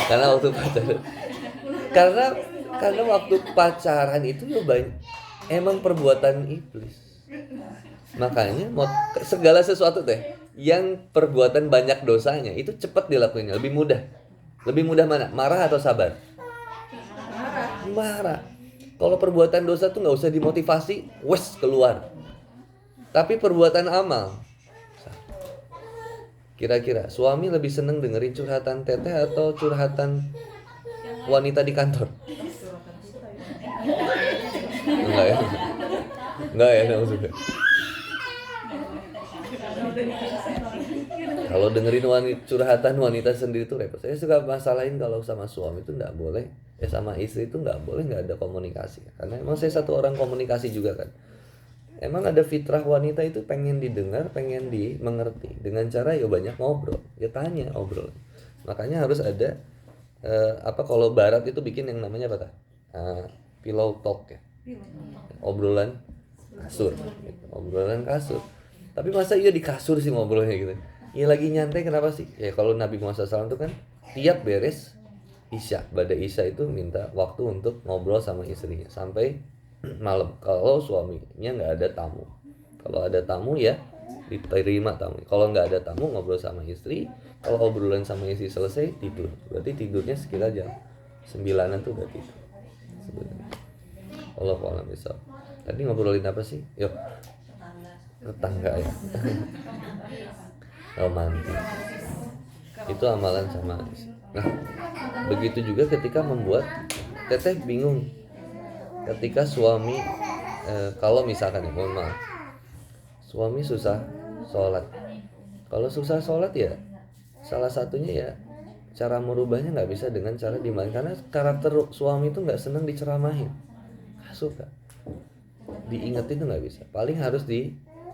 Karena waktu pacaran. Karena waktu pacaran itu ya banyak emang perbuatan iblis. Makanya segala sesuatu teh yang perbuatan banyak dosanya itu cepat dilakukannya, lebih mudah. Lebih mudah mana? Marah atau sabar? Marah. Kalau perbuatan dosa tuh nggak usah dimotivasi, wes keluar. Tapi perbuatan amal, kira-kira suami lebih seneng dengerin curhatan teteh atau curhatan wanita di kantor? Enggak ya? Enggak ya maksudnya. Kalau dengerin curhatan wanita sendiri tuh repot. Saya suka masalahin kalau sama suami itu nggak boleh, sama istri itu nggak boleh nggak ada komunikasi. Karena emang saya satu orang komunikasi juga kan. Emang ada fitrah wanita itu pengen didengar, pengen dimengerti. Dengan cara ya banyak ngobrol, ya tanya obrol. Makanya harus ada kalau barat itu bikin yang namanya apa? Pillow talk ya. Obrolan kasur, gitu. Obrolan kasur. Tapi masa iya di kasur sih ngobrolnya gitu. Ya lagi nyantai kenapa sih? Ya kalau Nabi Muhammad SAW itu kan tiap beres Isya, pada Isya itu minta waktu untuk ngobrol sama istrinya sampai malam. Kalau suaminya nggak ada tamu, kalau ada tamu ya diterima tamu. Kalau nggak ada tamu ngobrol sama istri. Kalau obrolan sama istri selesai tidur. Berarti tidurnya sekitar jam 9-an tuh udah tidur. Sebenarnya. Allah a'lam bishawab. Tadi ngobrolin apa sih? Yuk. Tetangga ya. Romantis. Itu amalan sama. Nah, begitu juga ketika membuat teteh bingung. Ketika suami kalau misalkan ya, mohon maaf, suami susah sholat. Kalau susah sholat ya salah satunya ya cara merubahnya nggak bisa dengan cara dimana, karena karakter suami itu nggak senang diceramahin, nggak suka diingetin, itu nggak bisa. Paling harus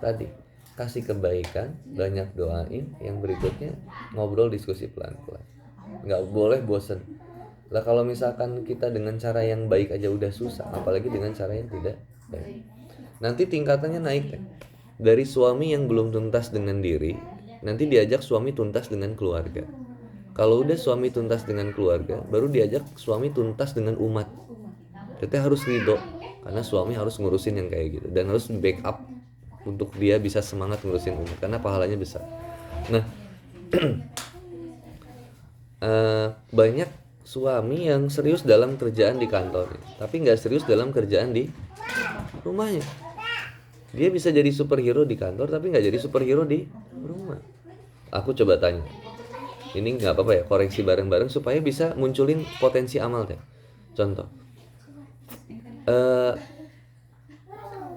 tadi kasih kebaikan, banyak doain. Yang berikutnya ngobrol, diskusi pelan-pelan, nggak boleh bosen lah. Kalau misalkan kita dengan cara yang baik aja udah susah, apalagi dengan cara yang tidak baik. Nanti tingkatannya naik dari suami yang belum tuntas dengan diri, nanti diajak suami tuntas dengan keluarga. Kalau udah suami tuntas dengan keluarga, baru diajak suami tuntas dengan umat. Kita harus ridho, karena suami harus ngurusin yang kayak gitu, dan harus backup untuk dia bisa semangat ngurusin umat, karena pahalanya besar. Nah, banyak suami yang serius dalam kerjaan di kantornya, tapi nggak serius dalam kerjaan di rumahnya. Dia bisa jadi superhero di kantor, tapi nggak jadi superhero di rumah. Aku coba tanya, ini nggak apa-apa ya, koreksi bareng-bareng supaya bisa munculin potensi amal deh. Contoh,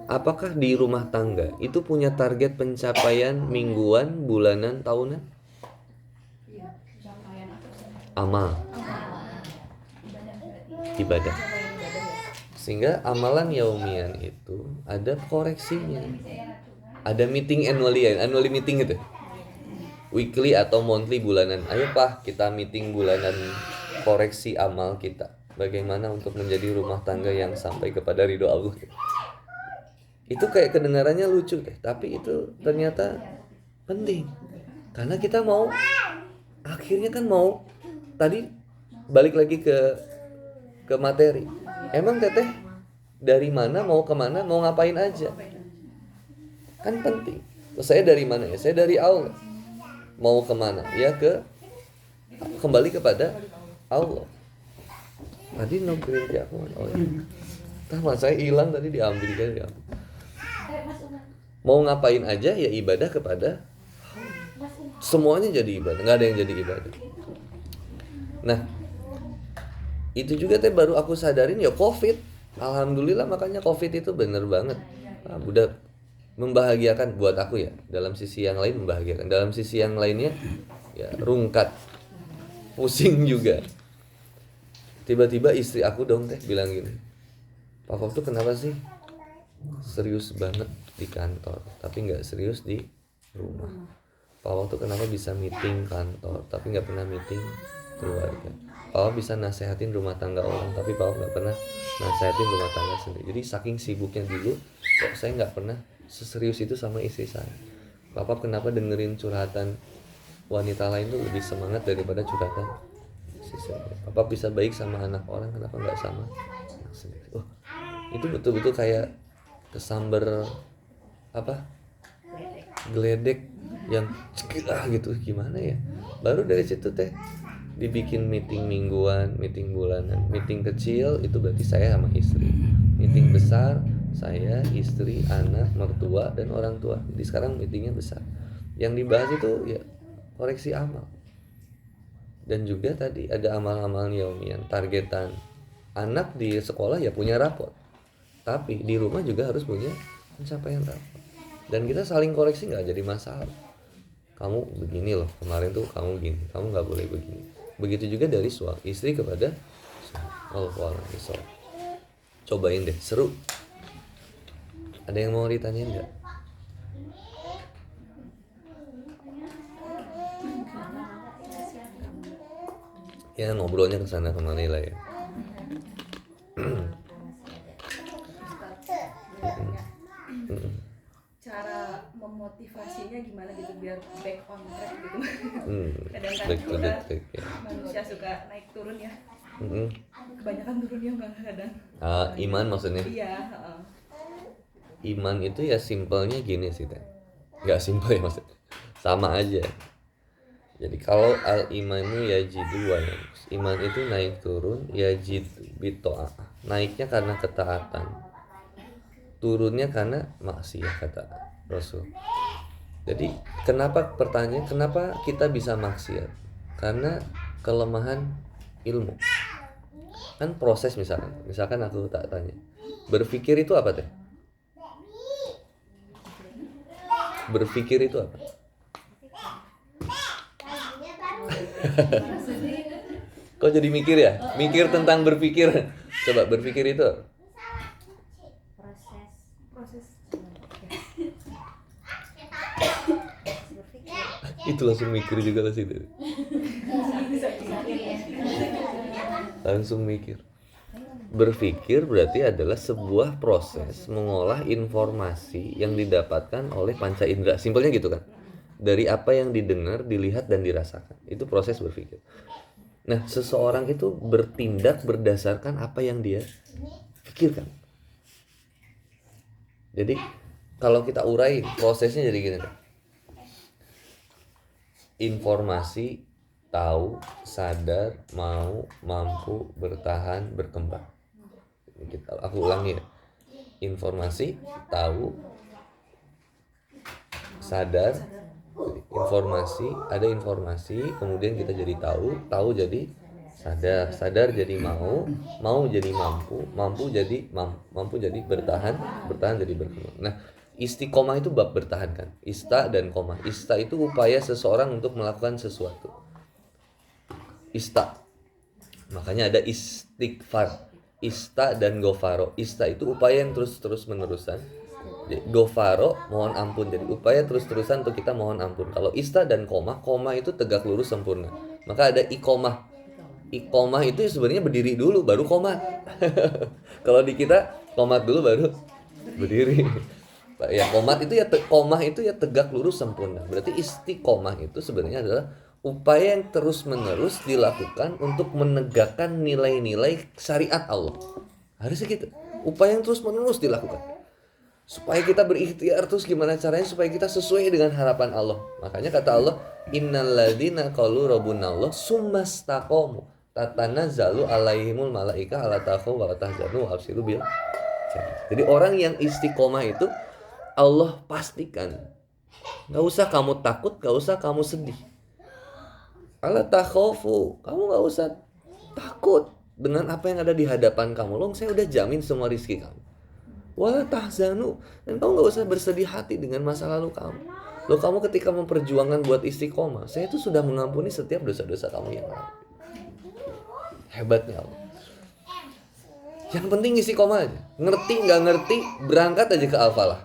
apakah di rumah tangga itu punya target pencapaian mingguan, bulanan, tahunan? Amal, ibadah. Sehingga amalan yaumian itu ada koreksinya. Ada meeting annually meeting gitu. Weekly atau monthly, bulanan. Ayo Pak, kita meeting bulanan koreksi amal kita. Bagaimana untuk menjadi rumah tangga yang sampai kepada ridho Allah. Itu kayak kedengarannya lucu deh, tapi itu ternyata penting. Karena kita mau, akhirnya kan mau, tadi balik lagi ke materi. Emang teteh dari mana, mau kemana, mau ngapain aja, kan penting. Terus saya dari mana ya? Saya dari Allah. Mau kemana? Ya kembali kepada Allah. Tadi nongkring di aku. Oh ya. Tahu saya hilang tadi, diambil ya. Mau ngapain aja ya ibadah kepada. Semuanya jadi ibadah, nggak ada yang jadi ibadah. Nah, itu juga baru aku sadarin ya COVID. Alhamdulillah, makanya COVID itu bener banget. Udah membahagiakan buat aku ya. Dalam sisi yang lain membahagiakan, dalam sisi yang lainnya ya rungkat, pusing juga. Tiba-tiba istri aku dong bilang gini, Pak Kok tuh kenapa sih serius banget di kantor tapi nggak serius di rumah? Pak Kok tuh kenapa bisa meeting kantor tapi nggak pernah meeting keluarga? Pak Kok bisa nasehatin rumah tangga orang tapi Pak Kok nggak pernah nasehatin rumah tangga sendiri. Jadi saking sibuknya dulu kok saya nggak pernah seserius itu sama istri saya. Papa kenapa dengerin curhatan wanita lain tuh lebih semangat daripada curhatan istri saya? Papa bisa baik sama anak orang, kenapa nggak sama anak sendiri? Oh, itu betul-betul kayak kesamber geledek yang gitu gimana ya. Baru dari situ teh dibikin meeting mingguan, meeting bulanan. Meeting kecil itu berarti saya sama istri. Meeting besar saya, istri, anak, mertua dan orang tua. Jadi sekarang meetingnya besar. Yang dibahas itu ya koreksi amal. Dan juga tadi ada amal-amal yaumian, targetan. Anak di sekolah ya punya rapot. Tapi di rumah juga harus punya pencapaian rapot. Dan kita saling koreksi nggak jadi masalah. Kamu begini loh, kemarin tuh kamu gini, kamu nggak boleh begini. Begitu juga dari suami istri kepada suami. Cobain deh, seru. Ada yang mau ditanyain nggak? Ya ngobrolnya kesana kemari lah ya. Cara memotivasinya gimana gitu biar back on track gitu. Back to the Kadang-kadang track ya. manusia suka naik turun ya. Mm-mm. Kebanyakan turunnya nggak kadang. Iman maksudnya. Iya, heeh. Iman itu ya simpelnya gini sih teh. Gak simpel ya maksudnya. Sama aja. Jadi kalau al-imanu yajidu wa yanqus. Iman itu naik turun, yajidu bito'ah. Naiknya karena ketaatan. Turunnya karena maksiat kata Rasul. Jadi kenapa pertanyaan kenapa kita bisa maksiat? Karena kelemahan ilmu. Kan proses misalkan aku tak tanya. Berpikir itu apa teh? Berpikir itu apa? Kok jadi mikir ya? Mikir tentang berpikir. Coba berpikir itu apa? Proses Itu langsung mikir juga lah situ. Langsung mikir. Berpikir berarti adalah sebuah proses mengolah informasi yang didapatkan oleh panca indera. Simpelnya gitu kan. Dari apa yang didengar, dilihat dan dirasakan. Itu proses berpikir. Nah, seseorang itu bertindak berdasarkan apa yang dia pikirkan. Jadi, kalau kita urai prosesnya jadi gini. Informasi, tahu, sadar, mau, mampu, bertahan, berkembang. Aku ulangi ya. Informasi, tahu, sadar, informasi, ada informasi, kemudian kita jadi tahu jadi sadar jadi mau jadi mampu jadi bertahan jadi berkembang. Nah, istiqomah itu bab bertahan kan. Ista dan koma. Ista itu upaya seseorang untuk melakukan sesuatu. Ista. Makanya ada istighfar. Ista dan gofaro. Ista itu upaya yang terus menerusan. Gofaro mohon ampun, jadi upaya terus-terusan untuk kita mohon ampun. Kalau ista dan koma itu tegak lurus sempurna. Maka ada ikomah. Ikomah itu sebenarnya berdiri dulu baru komat. Kalau di kita komat dulu baru berdiri. Ya komat itu ya komah itu ya tegak lurus sempurna. Berarti istiqomah itu sebenarnya adalah upaya yang terus-menerus dilakukan untuk menegakkan nilai-nilai syariat Allah. Harusnya gitu. Upaya yang terus-menerus dilakukan. Supaya kita berikhtiar terus gimana caranya supaya kita sesuai dengan harapan Allah. Makanya kata Allah, innalladzina qalu rabbunallah summastaqamu tatanazzalu alaihimul malaika alla takhafu wa la tahzanu wa abshiru bil jannah. Jadi orang yang istiqomah itu Allah pastikan. Gak usah kamu takut, gak usah kamu sedih. Alla takhafu, kamu gak usah takut dengan apa yang ada di hadapan kamu. Loh, saya udah jamin semua rizki kamu. Wala tahzanu, dan kamu gak usah bersedih hati dengan masa lalu kamu. Loh, kamu ketika memperjuangkan buat istiqomah, saya itu sudah mengampuni setiap dosa-dosa kamu yang lalu. Hebatnya Allah. Yang penting istiqomah aja. Ngerti gak ngerti, berangkat aja ke Al-Falah.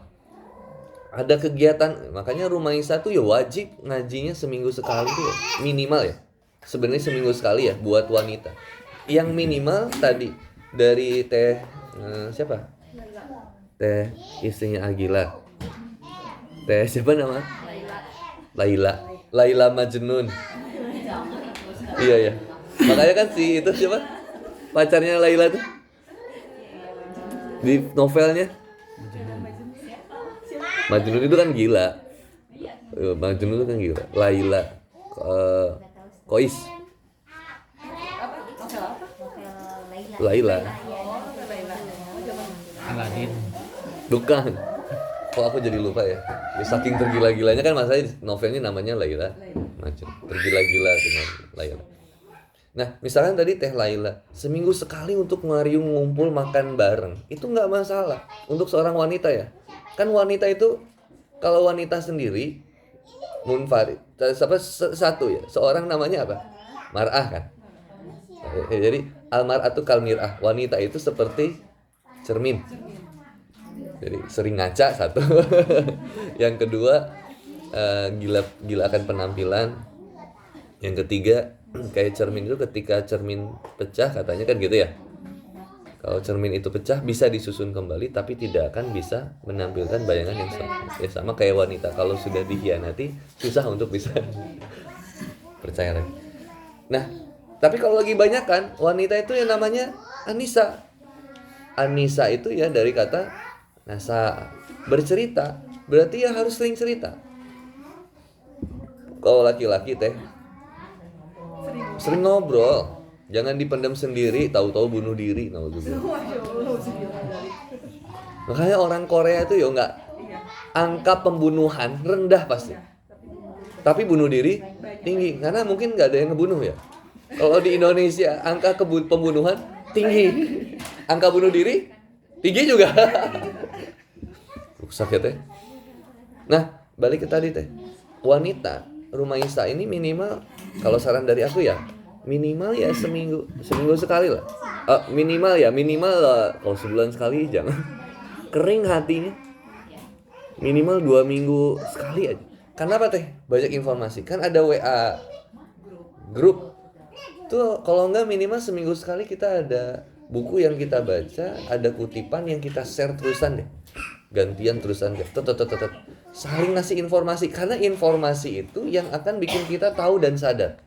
Ada kegiatan, makanya Rumah Isa tuh ya wajib ngajinya seminggu sekali tuh ya. Minimal ya. Sebenarnya seminggu sekali ya buat wanita. Yang minimal tadi dari teh siapa? Teh istrinya Agila. Teh siapa nama? Laila Majnun. Iya ya. Makanya kan si itu siapa? Pacarnya Laila tuh. Di novelnya Majnun itu kan gila. Majnun itu kan gila. Laila, Kois, Apa? Novel apa? Novel Laila. Laila. Oh, Laila. Oh, zaman Aladin. Bukan. Kok aku jadi lupa ya? Ya, saking tergila-gilanya kan masanya novelnya namanya Laila Majnun. Tergila-gila dengan Laila. Nah, misalkan tadi Teh Laila seminggu sekali untuk ngariung ngumpul makan bareng, itu nggak masalah untuk seorang wanita ya. Kan wanita itu kalau wanita sendiri munfarid, satu ya, seorang namanya apa? Mar'ah kan. Jadi almar'atu kal mir'ah, wanita itu seperti cermin. Jadi sering ngaca satu. Yang kedua gila akan penampilan. Yang ketiga kayak cermin itu ketika cermin pecah katanya kan gitu ya. Kalau cermin itu pecah bisa disusun kembali tapi tidak akan bisa menampilkan bayangan yang sama. Ya sama kayak wanita kalau sudah dikhianati susah untuk bisa percaya lagi. Nah, tapi kalau lagi banyak kan wanita itu yang namanya Anisa. Anisa itu ya dari kata nasa, bercerita, berarti ya harus sering cerita. Kalau laki-laki teh sering ngobrol, jangan dipendam sendiri, tahu-tahu bunuh diri. Makanya orang Korea itu ya nggak, angka pembunuhan rendah pasti, tapi bunuh diri tinggi karena mungkin nggak ada yang ngebunuh ya. Kalau di Indonesia angka pembunuhan tinggi, angka bunuh diri tinggi juga. Rusak ya teh. Nah balik ke tadi teh, wanita Rumaisa ini minimal, kalau saran dari aku ya minimal ya seminggu sekali lah. Minimal lah, kalau sebulan sekali jangan. Kering hatinya. Minimal 2 minggu sekali aja. Karena apa teh? Banyak informasi. Kan ada WA grup. Tuh kalau enggak minimal seminggu sekali kita ada buku yang kita baca, ada kutipan yang kita share terusan deh. Gantian terusan deh. Saling ngasih informasi, karena informasi itu yang akan bikin kita tahu dan sadar.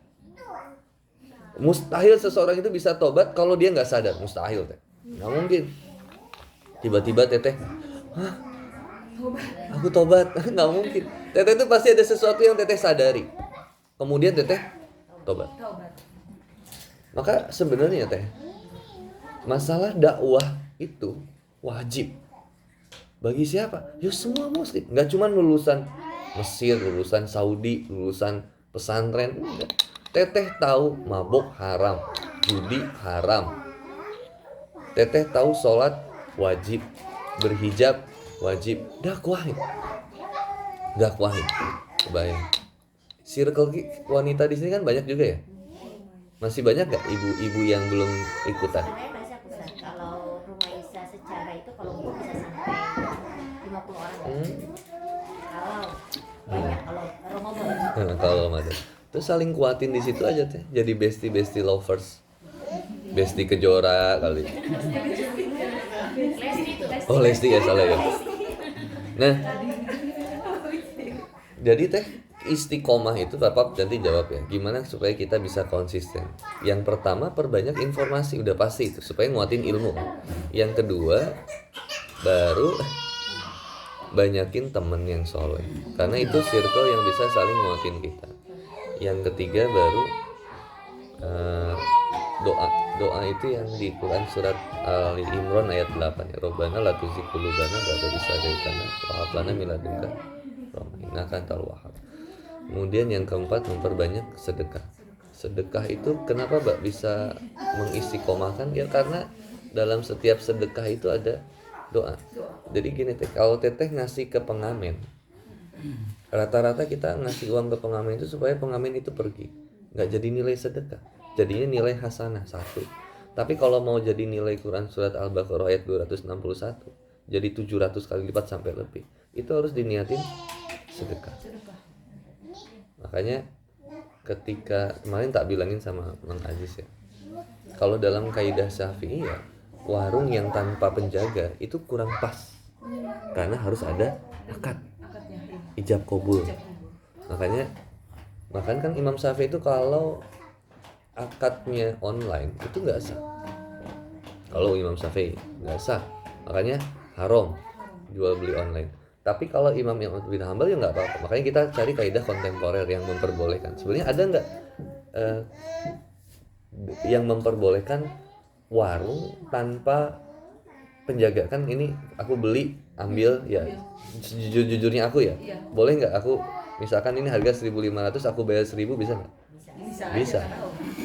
Mustahil seseorang itu bisa tobat kalau dia nggak sadar, mustahil teh. Nggak mungkin. Tiba-tiba teteh, hah? Aku tobat, nggak mungkin. Teteh itu pasti ada sesuatu yang teteh sadari. Kemudian teteh tobat. Maka sebenarnya teh, masalah dakwah itu wajib. Bagi siapa? Ya semua muslim. Nggak cuma lulusan Mesir, lulusan Saudi, lulusan pesantren. Enggak. Teteh tahu mabuk haram, judi haram. Teteh tahu sholat wajib, berhijab wajib. Dakwahin. Kebayang. Circle wanita di sini kan banyak juga ya. Masih banyak nggak ibu-ibu yang belum ikutan? Sebenarnya banyak Ustaz. Kalau Rumaisa secara itu kalau grup bisa sampai 50 orang. Kalau banyak kalau ngomong. Kalau ada. Terus saling kuatin di situ aja teh. Jadi bestie lovers. Bestie Kejora kali. Oh, Lesti ya salah ya. Nah. Jadi teh istiqomah itu Bapak nanti jawab ya. Gimana supaya kita bisa konsisten? Yang pertama perbanyak informasi, udah pasti itu supaya nguatin ilmu. Yang kedua baru banyakin temen yang soleh, karena itu circle yang bisa saling nguatin kita. Yang ketiga baru doa itu yang di Quran surat Ali Imran ayat 8 ya. Robbana la tuzigh qulubana ba'da idh hadaytana wa hab lana min ladunka rahmah innaka antal wahhab. Kemudian yang keempat memperbanyak sedekah. Sedekah itu kenapa Mbak bisa mengistiqomahkan? Ya karena dalam setiap sedekah itu ada doa. Jadi gini teh, kalau teteh ngasih ke pengamen, rata-rata kita ngasih uang ke pengamen itu supaya pengamen itu pergi, nggak jadi nilai sedekah, jadinya nilai hasanah 1. Tapi kalau mau jadi nilai Quran surat Al-Baqarah ayat 261, jadi 700 kali lipat sampai lebih, itu harus diniatin sedekah. Makanya ketika kemarin tak bilangin sama Mang Aziz ya, kalau dalam kaidah Syafi'iyah warung yang tanpa penjaga itu kurang pas, karena harus ada akad ijab kabul. Makanya kan Imam Syafi'i itu kalau akadnya online itu nggak sah. Kalau Imam Syafi'i nggak sah, makanya haram jual beli online. Tapi kalau Imam bin Hambal ya nggak apa-apa. Makanya kita cari kaidah kontemporer yang memperbolehkan. Sebenarnya ada nggak yang memperbolehkan warung tanpa penjaga? Kan ini aku beli ambil ya jujurnya aku ya. Iya. Boleh nggak aku misalkan ini harga 1.500 aku bayar 1.000 bisa nggak? Bisa. Aja, karena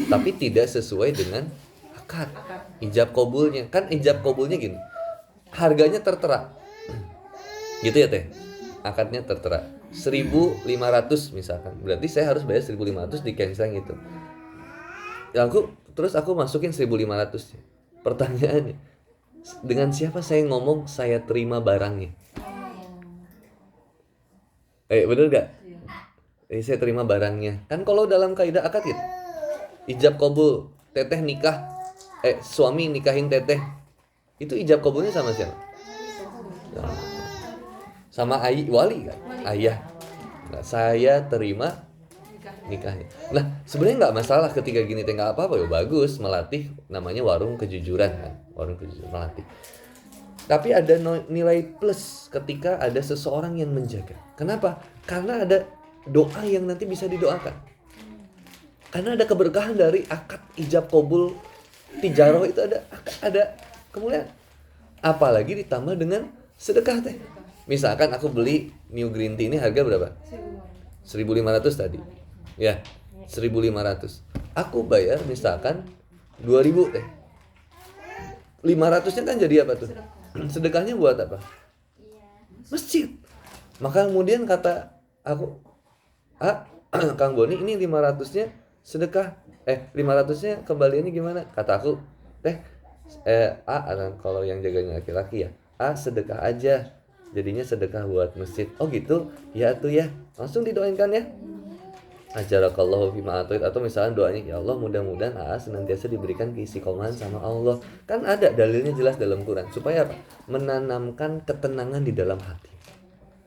Tapi tidak sesuai dengan akad. akad. Ijab kabulnya. Kan ijab kabulnya gini. Harganya tertera. Gitu ya Teh. Akadnya tertera 1.500 misalkan. Berarti saya harus bayar 1.500 di cancel gitu. Ya terus aku masukin 1.500. Pertanyaannya, dengan siapa saya ngomong saya terima barangnya? Bener gak? Saya terima barangnya. Kan kalau dalam kaidah akad gitu, ijab kabul, teteh nikah, suami nikahin teteh, itu ijab kabulnya sama siapa? Sama wali kan? Ayah. Nah, saya terima nikahnya. Nah, sebenarnya nggak masalah ketika gini teh, nggak apa-apa ya, bagus melatih, namanya warung kejujuran kan, warung kejujuran melatih. Tapi ada nilai plus ketika ada seseorang yang menjaga. Kenapa? Karena ada doa yang nanti bisa didoakan. Karena ada keberkahan dari akad ijab kabul tijaroh itu, ada kemuliaan. Apalagi ditambah dengan sedekah teh. Misalkan aku beli New Green Tea ini harga berapa? 1.500 tadi. Ya, 1.500. Aku bayar misalkan 2.000 teh. 500-nya kan jadi apa tuh? Sedekahnya buat apa? Masjid. Maka kemudian kata aku, Kang Boni, ini 500-nya sedekah. 500-nya kembaliannya gimana? Kata aku, teh, kalau yang jaganya laki-laki ya, sedekah aja. Jadinya sedekah buat masjid. Oh gitu? Ya tuh ya. Langsung didoainkan ya. Ajarakallahu fima atoit, atau misalnya doanya, ya Allah mudah-mudahan senantiasa diberikan keistiqomahan sama Allah. Kan ada dalilnya jelas dalam Quran. Supaya apa? Menanamkan ketenangan di dalam hati.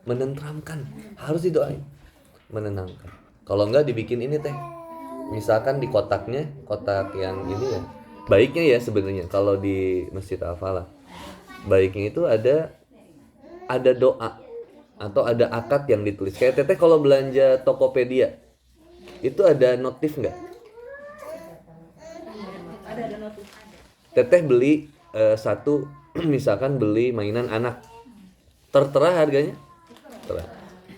Menenteramkan. Harus didoain. Menenangkan. Kalau enggak dibikin ini teh. Misalkan di kotaknya, kotak yang ini ya. Baiknya ya sebenarnya kalau di Masjid Al-Falah. Baiknya itu ada doa atau ada akad yang ditulis. Kayak teteh kalau belanja Tokopedia itu ada notif nggak? Ada notif. Teteh beli satu misalkan beli mainan anak, tertera harganya, tertera.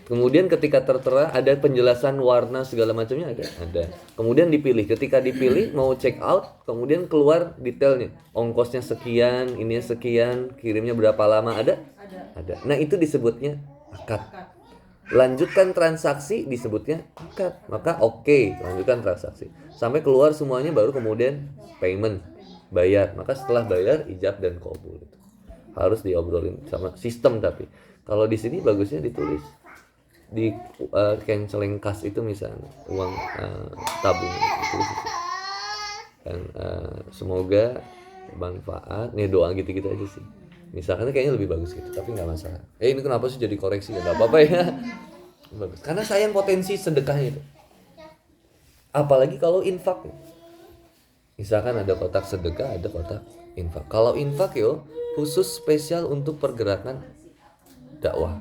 Kemudian ketika tertera ada penjelasan warna segala macamnya, ada. Kemudian dipilih, ketika dipilih mau check out, kemudian keluar detailnya, ongkosnya sekian, ininya sekian, kirimnya berapa lama, ada. Nah itu disebutnya akad. Lanjutkan transaksi disebutnya akad. Maka oke, lanjutkan transaksi sampai keluar semuanya, baru kemudian payment, bayar. Maka setelah bayar ijab dan qabul itu harus diobrolin sama sistem. Tapi kalau di sini bagusnya ditulis di canceling kas itu, misalnya uang tabung ditulis itu. Dan semoga bermanfaat. Nih doa gitu-gitu aja sih. Misalkan kayaknya lebih bagus gitu, tapi nggak masalah. Ini kenapa sih jadi koreksi? Ya nggak apa-apa ya. Bagus. Karena sayang potensi sedekahnya itu. Apalagi kalau infak. Misalkan ada kotak sedekah, ada kotak infak. Kalau infak khusus spesial untuk pergerakan dakwah.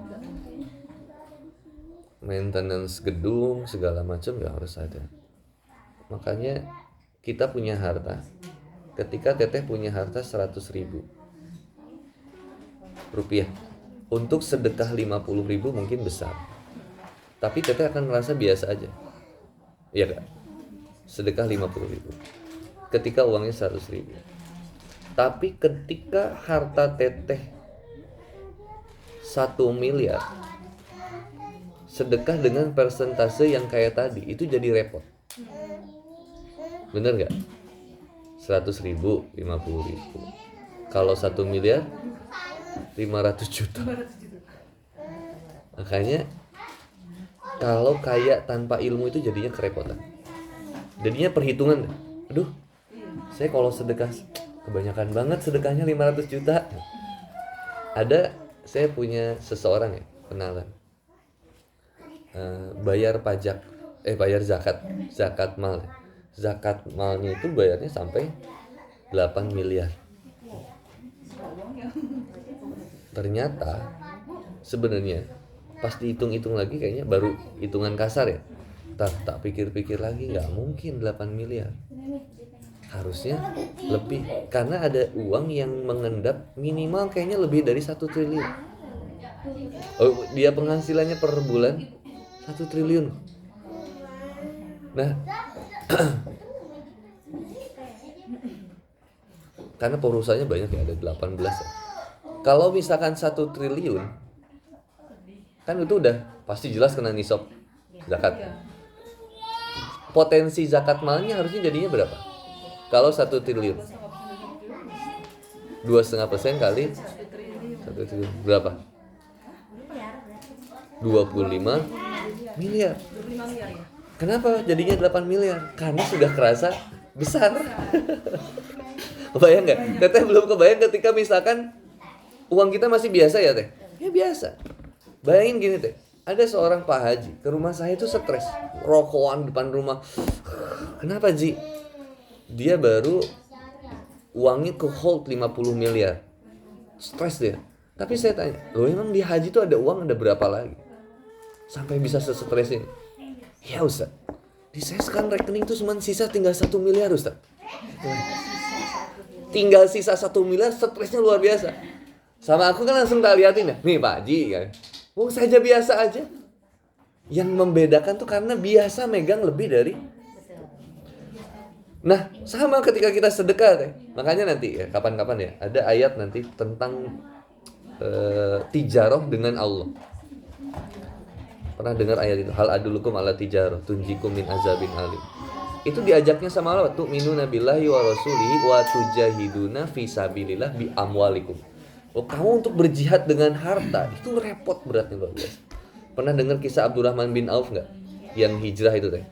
Maintenance gedung segala macam ya harus ada. Makanya kita punya harta. Ketika teteh punya harta 100.000 rupiah, untuk sedekah 50.000 mungkin besar. Tapi teteh akan merasa biasa aja. Iya gak? Sedekah 50.000. Ketika uangnya 100.000. Tapi ketika harta teteh 1 miliar, sedekah dengan persentase yang kayak tadi itu jadi repot. Bener gak? 100.000, 50.000. Kalau 1 miliar 500 juta. Makanya kalau kaya tanpa ilmu itu jadinya kerepotan. Jadinya perhitungan. Aduh, saya kalau sedekah kebanyakan banget, sedekahnya 500 juta. Saya punya seseorang ya, kenalan. Bayar pajak, bayar zakat mal. Zakat malnya itu bayarnya sampai 8 miliar. Ternyata sebenarnya pas dihitung-hitung lagi kayaknya baru hitungan kasar ya. Tak pikir-pikir lagi nggak mungkin 8 miliar. Harusnya lebih, karena ada uang yang mengendap minimal kayaknya lebih dari 1 triliun. Oh, dia penghasilannya per bulan 1 triliun. Nah, karena perusahaannya banyak ya, ada 18 ya. Kalau misalkan 1 triliun, kan itu udah pasti jelas kena nisab zakat. Potensi zakat malnya harusnya jadinya berapa? Kalau 1 triliun, 2,5% kali 1 triliun berapa? 25 miliar. 25 miliar ya. Kenapa jadinya 8 miliar? Karena sudah kerasa besar. Kebayang nggak? Teteh belum kebayang ketika misalkan uang kita masih biasa ya teh? Ya biasa. Bayangin gini teh, ada seorang Pak Haji ke rumah saya itu stres, rokokan depan rumah. Kenapa Ji? Dia baru uangnya ke hold 50 miliar. Stres dia. Tapi saya tanya, loh emang di haji itu ada uang ada berapa lagi? Sampai bisa sestres ini. Ya Ustaz, di saya sekarang rekening tuh cuma sisa tinggal 1 miliar Ustaz. Tinggal sisa 1 miliar, stresnya luar biasa. Sama aku kan langsung tak liatin ya, nih Pak Haji kan. Oh saja biasa aja. Yang membedakan tuh karena biasa megang lebih dari. Nah sama ketika kita sedekah teh. Makanya nanti ya kapan-kapan ya ada ayat nanti tentang tijaroh dengan Allah. Pernah dengar ayat itu? Hal adulukum ala tijaroh tunjikum min azabin alim. Itu diajaknya sama Allah, tu'minuna billahi wa rasulihi wa tujahiduna fi sabilillah bi amwalikum. Oh, kamu untuk berjihad dengan harta itu repot beratnya luar biasa. Pernah dengar kisah Abdurrahman bin Auf enggak? Yang hijrah itu teh.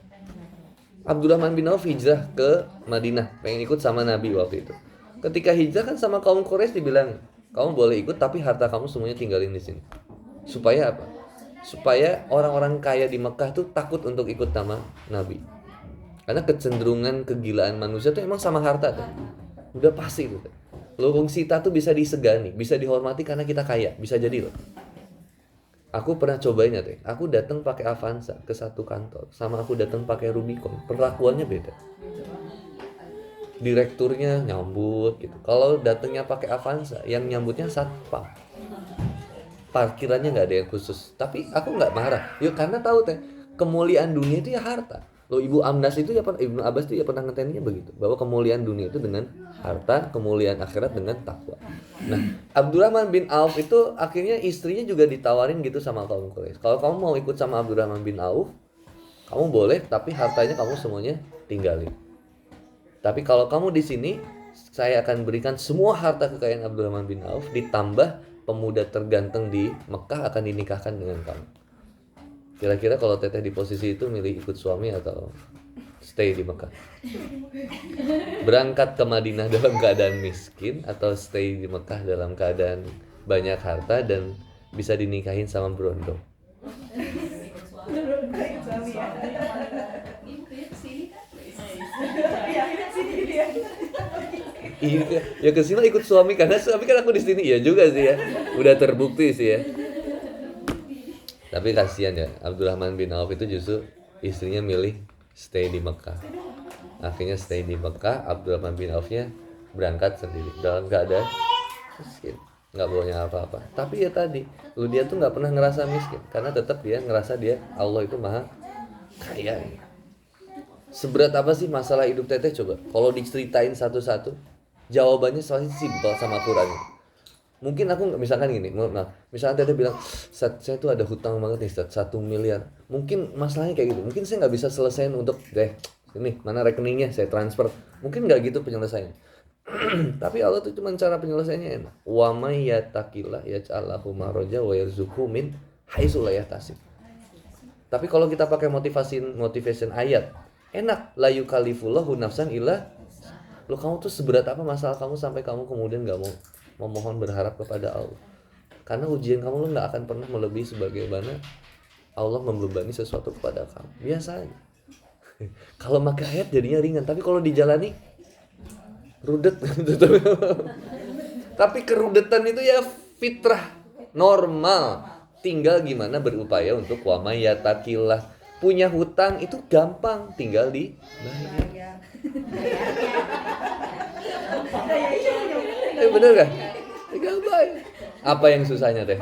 Abdurrahman bin Auf hijrah ke Madinah, pengen ikut sama Nabi waktu itu. Ketika hijrah kan sama kaum Quraisy dibilang, kamu boleh ikut tapi harta kamu semuanya tinggalin di sini. Supaya apa? Supaya orang-orang kaya di Mekah tuh takut untuk ikut sama Nabi. Karena kecenderungan kegilaan manusia tuh emang sama harta tuh. Udah pasti tuh. Lowong sita tuh bisa disegani, bisa dihormati karena kita kaya, bisa jadi loh. Aku pernah cobain ya teh. Aku datang pakai Avanza ke satu kantor, sama aku datang pakai Rubicon, perlakuannya beda. Direkturnya nyambut gitu. Kalau datangnya pakai Avanza, yang nyambutnya satpam. Parkirannya nggak ada yang khusus. Tapi aku nggak marah. Yuk karena tahu teh, kemuliaan dunia itu ya harta. Loh Ibu Amnas itu ya Ibnu Abbas itu ya pernah ngetennya begitu, bahwa kemuliaan dunia itu dengan harta, kemuliaan akhirat dengan takwa. Nah, Abdurrahman bin Auf itu akhirnya istrinya juga ditawarin gitu sama kaum Quraisy. Kalau kamu mau ikut sama Abdurrahman bin Auf, kamu boleh, tapi hartanya kamu semuanya tinggalin. Tapi kalau kamu di sini, saya akan berikan semua harta kekayaan Abdurrahman bin Auf ditambah pemuda terganteng di Mekah akan dinikahkan dengan kamu. Kira-kira kalau teteh di posisi itu milih ikut suami atau stay di Mekah? Berangkat ke Madinah dalam keadaan miskin atau stay di Mekah dalam keadaan banyak harta dan bisa dinikahin sama berondong? Iya, ya ke sini ikut suami karena suami kan aku di sini. Iya juga sih ya. Udah terbukti sih ya. Tapi kasihan ya, Abdurrahman bin Auf itu justru istrinya milih stay di Mekah. Akhirnya stay di Mekah, Abdurrahman bin Aufnya berangkat sendiri dalam keadaan miskin, nggak bawanya apa-apa. Tapi ya tadi, dia tuh nggak pernah ngerasa miskin karena tetap dia ngerasa dia Allah itu maha kaya. Seberat apa sih masalah hidup teteh coba? Kalau diceritain satu-satu, jawabannya soalnya simpel sama Quran. Mungkin aku misalkan gini, misalkan teteh bilang, saya tuh ada hutang banget nih, 1 miliar. Mungkin masalahnya kayak gitu. Mungkin saya nggak bisa selesaiin untuk ini mana rekeningnya saya transfer. Mungkin nggak gitu penyelesaiannya. Tapi Allah tuh cuma cara penyelesaiannya enak. Wa may yattaqillah yaj'al lahu makhraja wa yarzuqhu min haitsu la yahtasib. Tapi kalau kita pakai motivation ayat, enak. La yukallifullahu nafsan illa. Lo kamu tuh seberat apa masalah kamu sampai kamu kemudian nggak mau memohon berharap kepada Allah? Karena ujian kamu lo nggak akan pernah melebihi sebagaimana Allah membebani sesuatu kepada kamu. Biasa aja. Kalau pakai ayat jadinya ringan, tapi kalau dijalani rudet. Tapi kerudetan itu ya fitrah normal. Tinggal gimana berupaya untuk wa may yattaqillah. Punya hutang itu gampang, tinggal di bayar. Bener kan? Tinggal bayar. Apa yang susahnya teh?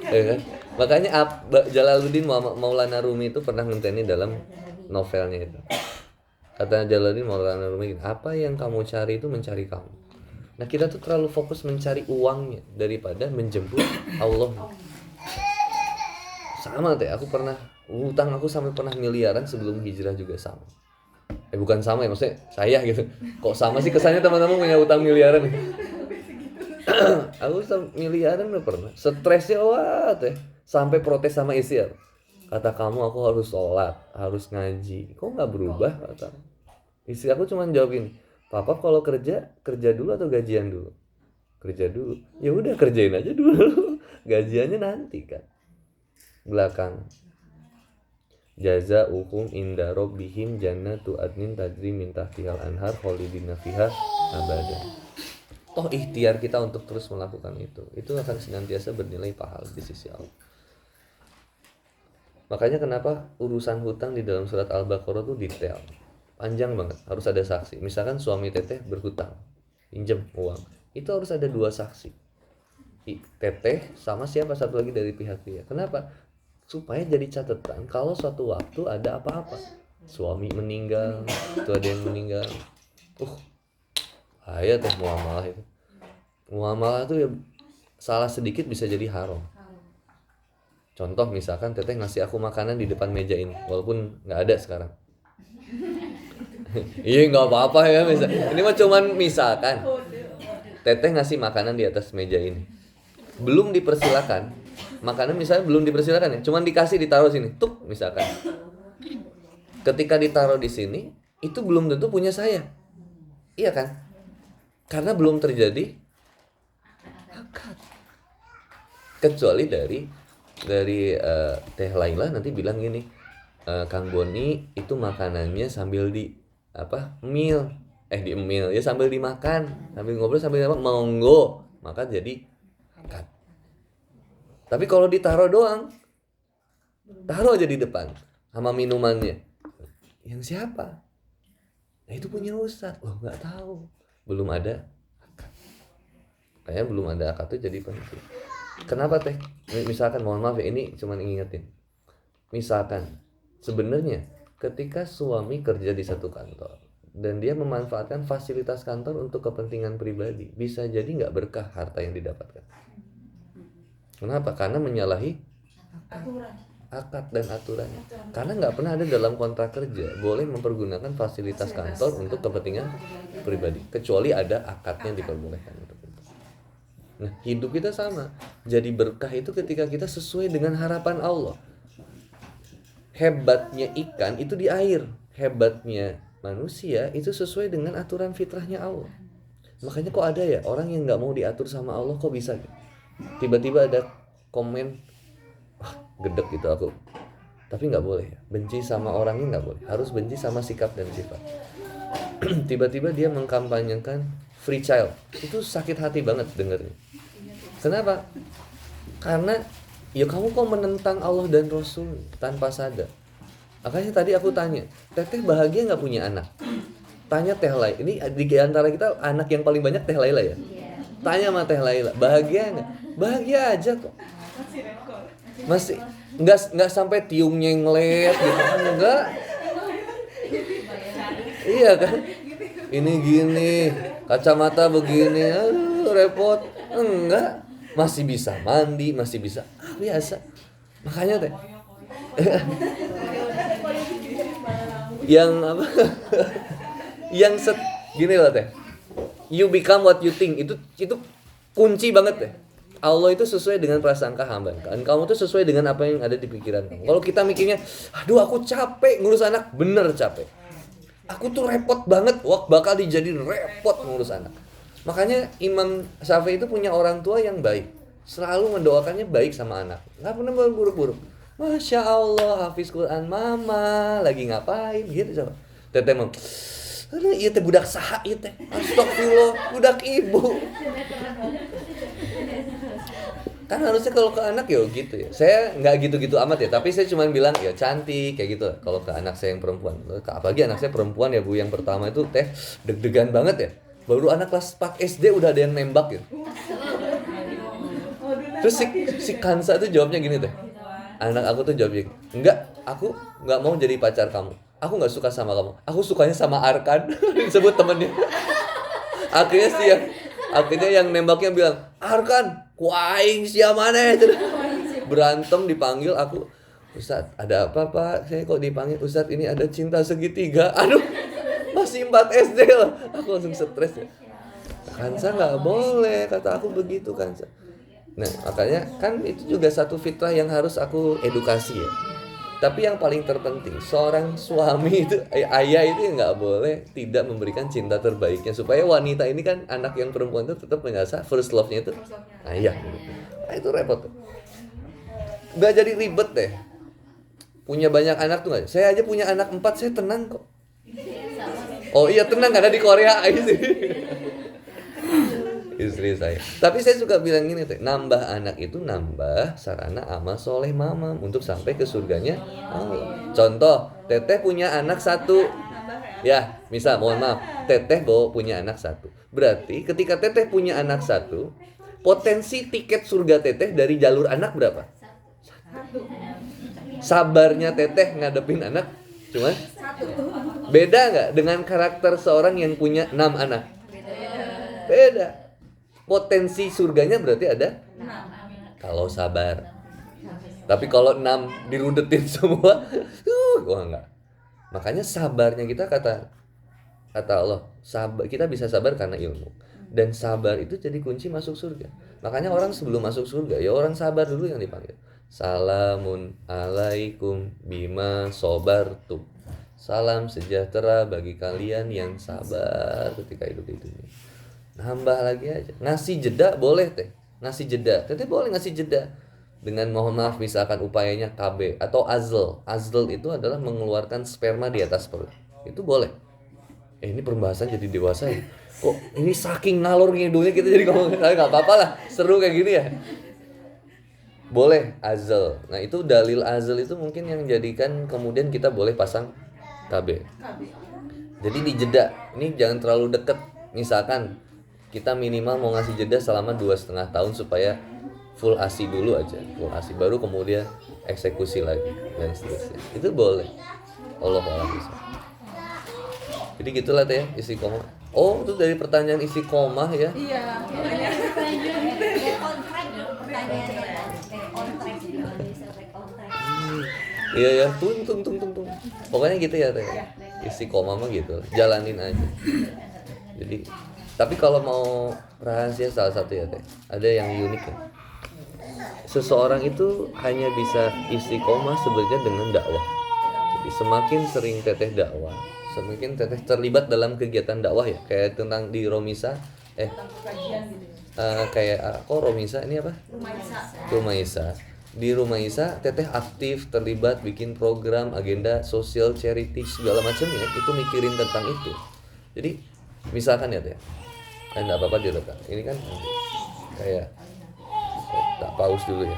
Ya kan? Makanya Jalaluddin Maulana Rumi itu pernah ngenteni dalam novelnya itu. Kata Jalaluddin Maulana Rumi, apa yang kamu cari itu mencari kamu. Nah kita tuh terlalu fokus mencari uangnya daripada menjemput Allah. Sama teh, aku pernah hutang aku sampai pernah miliaran sebelum hijrah juga sama. Bukan sama ya, maksudnya saya gitu. Kok sama sih kesannya teman-teman punya hutang miliaran? Aku miliaran udah pernah. Stresnya wah teh, sampai protes sama istri. Kata kamu aku harus sholat, harus ngaji. Kok nggak berubah kata. Istri aku cuma jawab gini, papa kalau kerja dulu atau gajian dulu? Kerja dulu. Ya udah kerjain aja dulu. Gajiannya nanti kan. Belakang. Jazaa'uhum inda rabbihim jannatu adnin tajri min tahtihal anhar khalidina fiha abada. Toh ikhtiar kita untuk terus melakukan itu akan senantiasa bernilai pahala di sisi Allah. Makanya kenapa urusan hutang di dalam surat Al-Baqarah itu detail, panjang banget, harus ada saksi. Misalkan suami teteh berhutang, pinjam uang, itu harus ada 2 saksi, teteh sama siapa satu lagi dari pihak dia. Kenapa? Supaya jadi catatan kalau suatu waktu ada apa-apa, suami meninggal, itu ada yang meninggal, bahaya teh muamalah itu. Muamalah itu ya salah sedikit bisa jadi haram. Contoh misalkan teteh ngasih aku makanan di depan meja ini, walaupun nggak ada sekarang. Iya nggak apa-apa ya, ini mah cuman misalkan teteh ngasih makanan di atas meja ini, belum dipersilakan. Makanan misalnya belum dipersilakan ya, cuman dikasih ditaruh sini, tuk misalkan. Ketika ditaruh di sini, itu belum tentu punya saya, iya kan? Karena belum terjadi akad. Kecuali dari Teh Laila nanti bilang gini, Kang Boni itu makanannya sambil di meal ya, sambil dimakan, sambil ngobrol, sambil monggo, maka jadi akad. Tapi kalau ditaruh doang, taruh aja di depan sama minumannya, yang siapa? Nah itu punya ustadz. Nggak tahu, belum ada akad. Kayaknya belum ada akad itu jadi penting. Kenapa teh? Misalkan, mohon maaf ya, ini cuma ngingetin. Misalkan sebenarnya ketika suami kerja di satu kantor dan dia memanfaatkan fasilitas kantor untuk kepentingan pribadi, bisa jadi nggak berkah harta yang didapatkan. Kenapa? Karena menyalahi akad dan aturannya. Karena nggak pernah ada dalam kontrak kerja boleh mempergunakan fasilitas kantor untuk kepentingan pribadi, kecuali ada akadnya yang diperbolehkan untuk itu. Nah, hidup kita sama. Jadi berkah itu ketika kita sesuai dengan harapan Allah. Hebatnya ikan itu di air, hebatnya manusia itu sesuai dengan aturan fitrahnya Allah. Makanya kok ada ya orang yang nggak mau diatur sama Allah, kok bisa? Tiba-tiba ada komen, gedek gitu aku. Tapi nggak boleh ya, benci sama orangnya nggak boleh, harus benci sama sikap dan sifat. Tiba-tiba dia mengkampanyekan free child, itu sakit hati banget dengernya. Kenapa? Karena ya kamu kok menentang Allah dan Rasul tanpa sadar. Makanya tadi aku tanya, teteh bahagia nggak punya anak? Tanya Teh Laila, ini di antara kita anak yang paling banyak Teh Laila ya. Tanya sama Teh Laila, bahagia nggak? Bahagia aja kok. Masih nggak sampai tiungnya ngeliat gitu, enggak. Iya kan? Ini gini, kacamata begini, aduh repot. Enggak, masih bisa mandi, masih bisa biasa. Makanya teh, yang apa? Gini lah teh. You become what you think, itu kunci banget deh. Allah itu sesuai dengan prasangka hamba. Kamu tuh sesuai dengan apa yang ada di pikiran kamu. Kalau kita mikirnya, aduh aku capek ngurus anak, bener capek. Aku tuh repot banget, bakal dijadiin repot ngurus anak. Makanya Imam Syafi'i itu punya orang tua yang baik, selalu mendoakannya baik sama anak, nggak pernah buruk-buruk. Masya Allah, hafiz Quran, mama lagi ngapain gitu coba. Teteh mau, aduh iya teh budak saha iya teh, astagfirullah, budak ibu. Kan harusnya kalau ke anak ya gitu ya. Saya nggak gitu-gitu amat ya, tapi saya cuma bilang ya cantik kayak gitu lah. Kalau ke anak saya yang perempuan, apalagi anak saya perempuan ya Bu, yang pertama itu teh deg-degan banget ya. Baru anak kelas 4 SD udah ada yang nembak gitu. Terus si Kansa tuh jawabnya gini teh. Anak aku tuh jawabnya, enggak, aku nggak mau jadi pacar kamu. Aku nggak suka sama kamu. Aku sukanya sama Arkan. Disebut temennya. Akhirnya yang nembaknya bilang, Arkan, kuaing sia mana? Berantem dipanggil aku. Ustadz, ada apa Pak? Saya kok dipanggil Ustadz, ini ada cinta segitiga. Aduh, masih 4 SD lah. Aku langsung stres ya. Kansa nggak boleh, kata aku begitu Kansa. Nah, makanya kan itu juga satu fitrah yang harus aku edukasi ya. Tapi yang paling terpenting, seorang suami itu, ayah itu nggak boleh tidak memberikan cinta terbaiknya. Supaya wanita ini kan, anak yang perempuan itu tetap merasa first love-nya itu ayah. Nah, itu repot. Nggak jadi ribet deh. Punya banyak anak tuh nggak? Saya aja punya anak 4, saya tenang kok. Oh iya tenang, karena di Korea istri saya. Tapi saya suka bilang gini teh, nambah anak itu nambah sarana amal soleh mama untuk sampai ke surganya Allah. Contoh, Teteh punya anak 1. Ya, misal mohon maaf, Teteh punya anak 1. Berarti ketika Teteh punya anak 1, potensi tiket surga Teteh dari jalur anak berapa? 1. Sabarnya Teteh ngadepin anak cuma 1. Beda nggak dengan karakter seorang yang punya 6 anak? Beda. Potensi surganya berarti ada 6. Kalau sabar. Tapi kalau 6 dirudetin semua, wah enggak. Makanya sabarnya kita kata Allah, sabar, kita bisa sabar karena ilmu. Dan sabar itu jadi kunci masuk surga. Makanya orang sebelum masuk surga, ya orang sabar dulu yang dipanggil. Salamun alaikum bima sobartum. Salam sejahtera bagi kalian yang sabar ketika hidup di dunia. Nambah lagi aja. Ngasih jeda boleh teh. Ngasih jeda. Teteh boleh ngasih jeda. Dengan mohon maaf misalkan upayanya KB atau azl. Azl itu adalah mengeluarkan sperma di atas perut. Itu boleh. Ini pembahasan jadi dewasa ya. Kok ini saking ngalor ngidulnya kita jadi ngomong enggak apa-apa lah. Seru kayak gini ya. Boleh azl. Nah, itu dalil azl itu mungkin yang jadikan kemudian kita boleh pasang KB. Jadi di jeda. Ini jangan terlalu dekat. Misalkan kita minimal mau ngasih jeda selama 2,5 tahun supaya full ASI dulu aja, full ASI baru kemudian eksekusi lagi dan seterusnya. Itu boleh. Allah bisa. Jadi gitulah teh isi koma. Oh, itu dari pertanyaan isi koma ya? Iya, makanya Iya ya, tung. Pokoknya gitu ya teh. Isi koma mah gitu, jalanin aja. Jadi tapi kalau mau rahasia salah satu ya teh, ada yang unik ya. Seseorang itu hanya bisa istiqomah sebenarnya dengan dakwah. Jadi semakin sering teteh dakwah, semakin teteh terlibat dalam kegiatan dakwah ya. Kayak tentang di Romisa, kayak kok Romisa ini apa? Rumaisa. Di Rumaisa teteh aktif terlibat bikin program, agenda sosial, charity segala macam ya. Itu mikirin tentang itu. Jadi misalkan ya teh. Enggak apa-apa direkam. Ini kan kayak tak paus dulu ya.